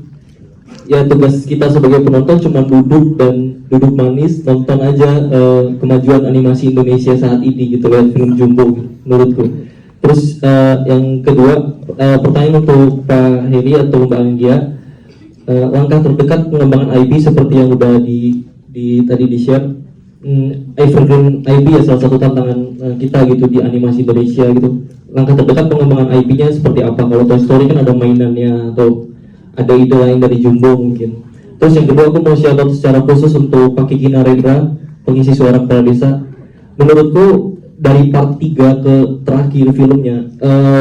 Ya tugas kita sebagai penonton cuma duduk manis nonton aja kemajuan animasi Indonesia saat ini gitu, lihat film Jumbo menurutku. Terus yang kedua, pertanyaan untuk Pak Heri atau Mbak Anggia, langkah terdekat pengembangan IP seperti yang udah tadi di share, evergreen IP ya salah satu tantangan kita gitu di animasi Indonesia gitu. Langkah terdekat pengembangan IP-nya seperti apa? Kalau Toy Story kan ada mainannya atau ada ide lain dari Jumbo mungkin. Terus yang kedua, aku mau shout out secara khusus untuk Pak Kiki Narendra, pengisi suara kepala desa. Menurutku dari part 3 ke terakhir filmnya,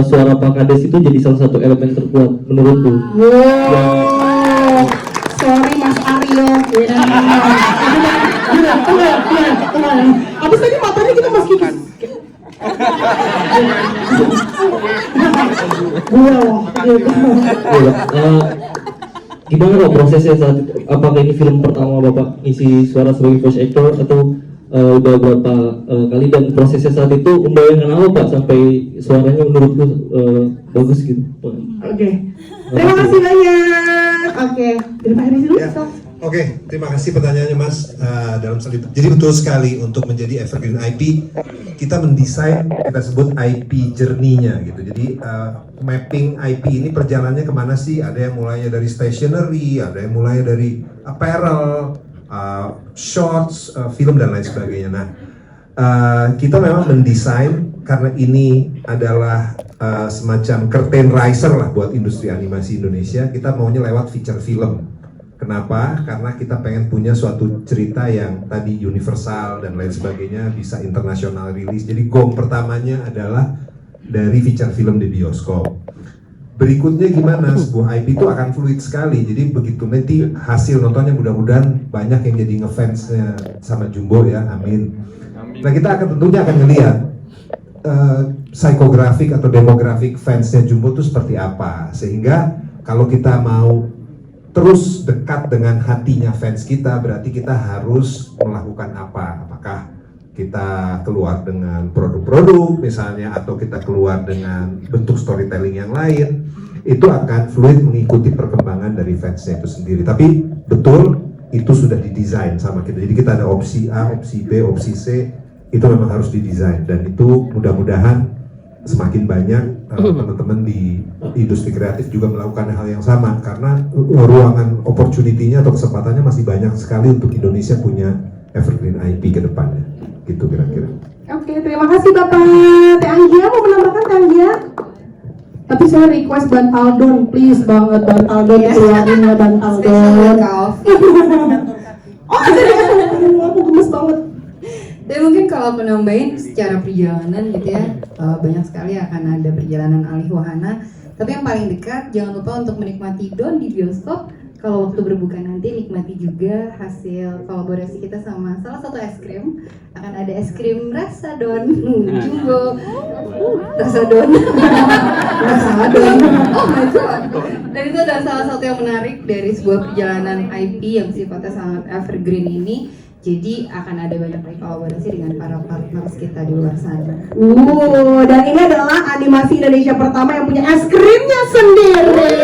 suara Pak Kades itu jadi salah satu elemen terkuat menurutku. Gimana kok prosesnya saat itu? Apakah ini film pertama Bapak ngisi suara sebagai voice actor atau udah berapa kali, dan prosesnya saat itu membayangkan apa Pak sampai suaranya menurutku bagus gitu? Oke. Terima kasih banyak. Oke, dari Pak Heri dulu. Oke, terima kasih pertanyaannya Mas. Dalam selip. Jadi betul sekali, untuk menjadi evergreen IP, kita mendesain, kita sebut IP journey-nya gitu. Jadi mapping IP ini perjalanannya kemana sih? Ada yang mulainya dari stationery, ada yang mulai dari apparel, shorts, film dan lain sebagainya. Nah, kita memang mendesain karena ini adalah semacam curtain raiser lah buat industri animasi Indonesia. Kita maunya lewat feature film. Kenapa? Karena kita pengen punya suatu cerita yang tadi universal dan lain sebagainya, bisa internasional rilis. Jadi gong pertamanya adalah dari feature film di bioskop. Berikutnya gimana? Sebuah IP itu akan fluid sekali. Jadi begitu nanti hasil nontonnya, mudah-mudahan banyak yang jadi ngefansnya sama Jumbo ya, amin. Nah, kita akan tentunya akan ngelihat psikografik atau demografik fansnya Jumbo itu seperti apa. Sehingga kalau kita mau terus dekat dengan hatinya fans kita, berarti kita harus melakukan apa? Apakah kita keluar dengan produk-produk misalnya, atau kita keluar dengan bentuk storytelling yang lain, itu akan fluid mengikuti perkembangan dari fansnya itu sendiri. Tapi betul, itu sudah didesain sama kita. Jadi kita ada opsi A, opsi B, opsi C, itu memang harus didesain, dan itu mudah-mudahan semakin banyak teman-teman di industri kreatif juga melakukan hal yang sama, karena ruangan opportunity-nya atau kesempatannya masih banyak sekali untuk Indonesia punya evergreen IP ke depannya, gitu kira-kira. Oke, terima kasih Bapak. Teh Anggia mau menambahkan, Teh Anggia? Tapi saya request Bantaldon, please banget Bantaldon, keluarin ya Bantaldon. Oh, aku gemes banget. Dan mungkin kalau aku nambahin secara perjalanan gitu ya, banyak sekali akan ada perjalanan alih wahana. Tapi yang paling dekat, jangan lupa untuk menikmati Don di bioskop. Kalau waktu berbuka nanti, nikmati juga hasil kolaborasi kita sama salah satu es krim. Akan ada es krim rasa Don, Jumbo, rasa Don, rasa Don. Oh my god! Dan itu adalah salah satu yang menarik dari sebuah perjalanan IP yang sifatnya sangat evergreen ini. Jadi akan ada banyak kolaborasi dengan para partners kita di luar sana. Dan ini adalah animasi Indonesia pertama yang punya es krimnya sendiri.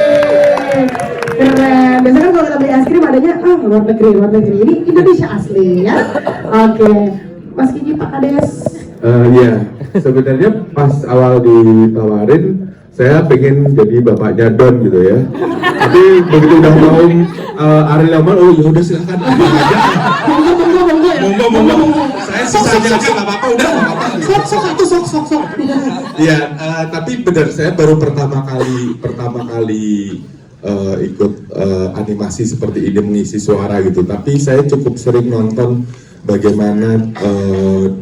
Keren. Biasanya kan kalau kita beli es krim adanya luar negeri. Ini Indonesia asli ya. Oke. Mas Kiki, Pak Kades. Iya, sebenarnya pas awal ditawarin, saya pengen jadi bapaknya Don gitu ya. Tapi begitu udah mau Ariel Lamar, oh ya udah silakan aja. Monggo. Saya sisanya aja nggak apa-apa, udah nggak apa-apa. Sok. Iya, tapi benar, saya baru pertama kali ikut animasi seperti ini, mengisi suara gitu. Tapi saya cukup sering nonton bagaimana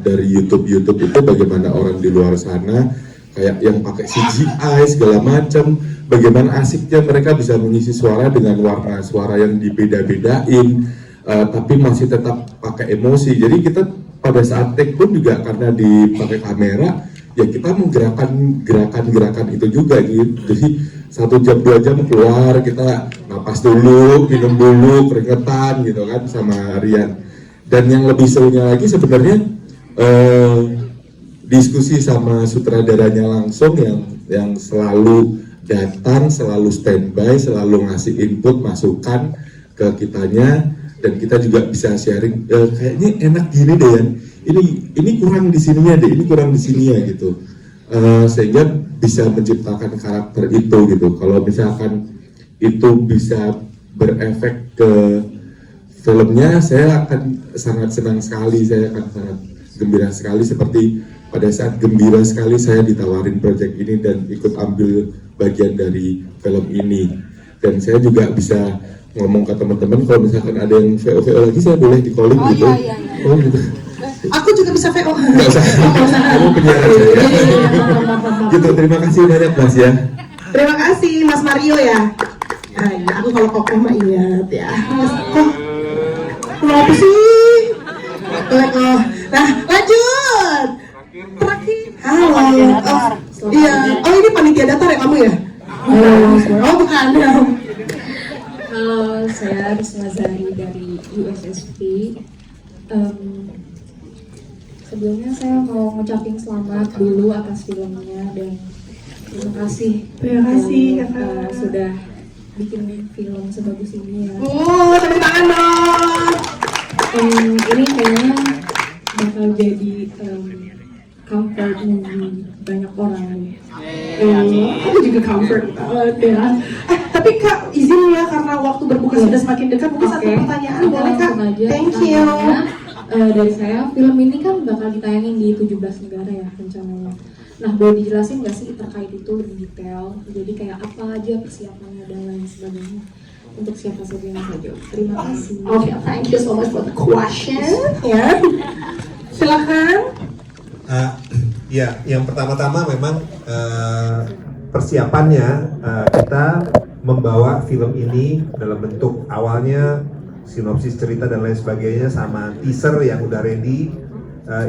dari YouTube itu bagaimana orang di luar sana kayak yang pakai CGI segala macam, bagaimana asiknya mereka bisa mengisi suara dengan warna suara yang dibeda-bedain, tapi masih tetap pakai emosi. Jadi kita pada saat take pun juga karena dipakai kamera, ya kita menggerakkan gerakan itu juga gitu. Jadi 1 jam 2 jam keluar, kita napas dulu, minum dulu, keringetan gitu kan sama Rian. Dan yang lebih serunya lagi sebenarnya diskusi sama sutradaranya langsung yang selalu datang, selalu standby, selalu ngasih input, masukan ke kitanya, dan kita juga bisa sharing, kayaknya enak gini deh ya, ini kurang di sininya deh, ini kurang di sininya gitu, sehingga bisa menciptakan karakter itu gitu. Kalau misalkan itu bisa berefek ke filmnya, saya akan sangat senang sekali, saya akan sangat gembira sekali, seperti pada saat gembira sekali saya ditawarin proyek ini dan ikut ambil bagian dari film ini. Dan saya juga bisa ngomong ke teman-teman kalau misalkan ada yang VO lagi, saya boleh di calling gitu. Iya. Oh gitu. Aku juga bisa VO. Nggak usah. Kamu penyiar aja ya. Gitu, terima kasih banyak Mas ya. Terima kasih Mas Mario ya. Ya aku kalau kokoh mah ingat ya. Kenapa sih? Nah, lanjut. Terakhir. Halo. Oh, iya. Oh, ini panitia datar ya kamu ya? Oh, bukan. Halo, saya Risma Zari dari USSP. Sebelumnya saya mau ngucapin selamat dulu atas filmnya dan terima kasih. Terima kasih, Kakak. Sudah bikin film sebagus ini ya. Oh, tepuk tangan dong. Ini kayaknya bakal jadi comfort movie banyak orang. Aku juga comfort ya. Tapi Kak, izin ya karena waktu berbuka sudah semakin dekat, mungkin satu pertanyaan boleh Kak? Thank you. Dari saya, film ini kan bakal ditayangin di 17 negara ya rencananya. Nah, boleh dijelasin nggak sih terkait itu lebih detail? Jadi kayak apa aja persiapannya dan lain sebagainya untuk siapa saja yang saja. Terima kasih. Okay, thank you so much for the question. Ya, silakan. Ya, yang pertama-tama memang persiapannya kita membawa film ini dalam bentuk awalnya sinopsis cerita dan lain sebagainya sama teaser yang udah ready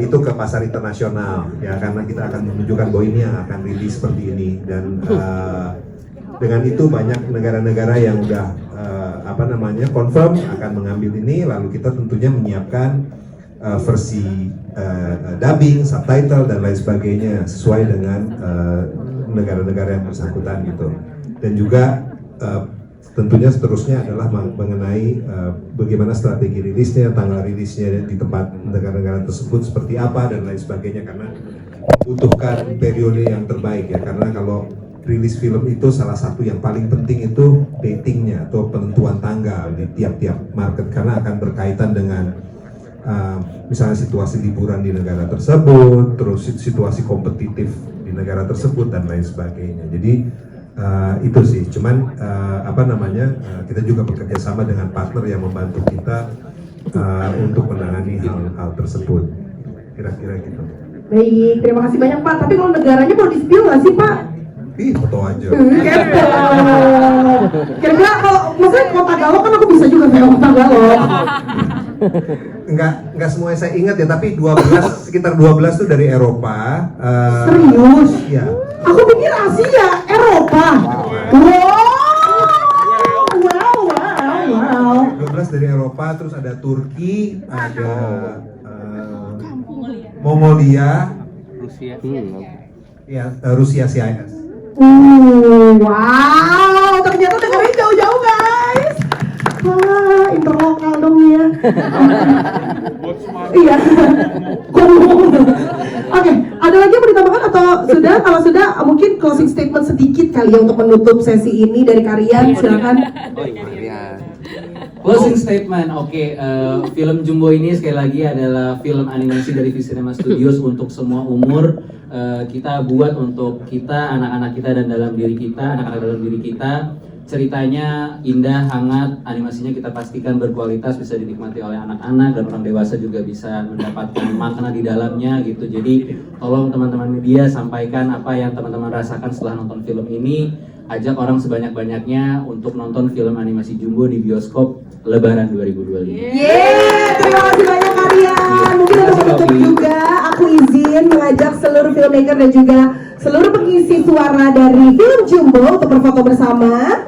itu ke pasar internasional ya, karena kita akan menunjukkan bahwa ini yang akan rilis seperti ini dan dengan itu banyak negara-negara yang udah confirm akan mengambil ini, lalu kita tentunya menyiapkan versi dubbing, subtitle dan lain sebagainya sesuai dengan negara-negara yang bersangkutan gitu. Dan juga tentunya seterusnya adalah mengenai bagaimana strategi rilisnya, tanggal rilisnya di tempat negara-negara tersebut seperti apa dan lain sebagainya, karena membutuhkan periode yang terbaik ya, karena kalau rilis film itu salah satu yang paling penting itu datingnya atau penentuan tanggal di tiap-tiap market, karena akan berkaitan dengan misalnya situasi liburan di negara tersebut, terus situasi kompetitif di negara tersebut dan lain sebagainya. Jadi itu sih, cuman kita juga bekerja sama dengan partner yang membantu kita untuk menangani hal tersebut, kira-kira gitu. Baik, terima kasih banyak Pak. Tapi kalau negaranya mau di-spill nggak sih Pak? Ih, foto aja. Gitu. Kira-kira kalau maksudnya kota Galuh kan aku bisa juga kayak kota Galuh. Enggak semuanya saya ingat ya, tapi sekitar 12 tuh dari Eropa. Serius? Iya. Aku pikir Asia, Eropa. Wow. 12 dari Eropa, terus ada Turki, ada Mongolia, Rusia. Ya, Rusia CIS. Wow, ternyata dengerin jauh-jauh guys. Wah, interlokal dong ya. Iya. Oke, ada lagi yang mau ditambahkan atau sudah? Kalau sudah, mungkin closing statement sedikit kali ya untuk menutup sesi ini dari kalian. Silakan. Closing statement, oke. Film Jumbo ini sekali lagi adalah film animasi dari Visinema Studios untuk semua umur. Kita buat untuk kita, anak-anak kita dan dalam diri kita, anak-anak dalam diri kita. Ceritanya indah, hangat, animasinya kita pastikan berkualitas, bisa dinikmati oleh anak-anak dan orang dewasa juga bisa mendapatkan makna di dalamnya gitu. Jadi tolong teman-teman media sampaikan apa yang teman-teman rasakan setelah nonton film ini. Ajak orang sebanyak-banyaknya untuk nonton film animasi Jumbo di bioskop Lebaran 2025. Terima kasih banyak kalian. Mungkin untuk menutup juga, aku izin mengajak seluruh filmmaker dan juga seluruh pengisi suara dari film Jumbo untuk berfoto bersama.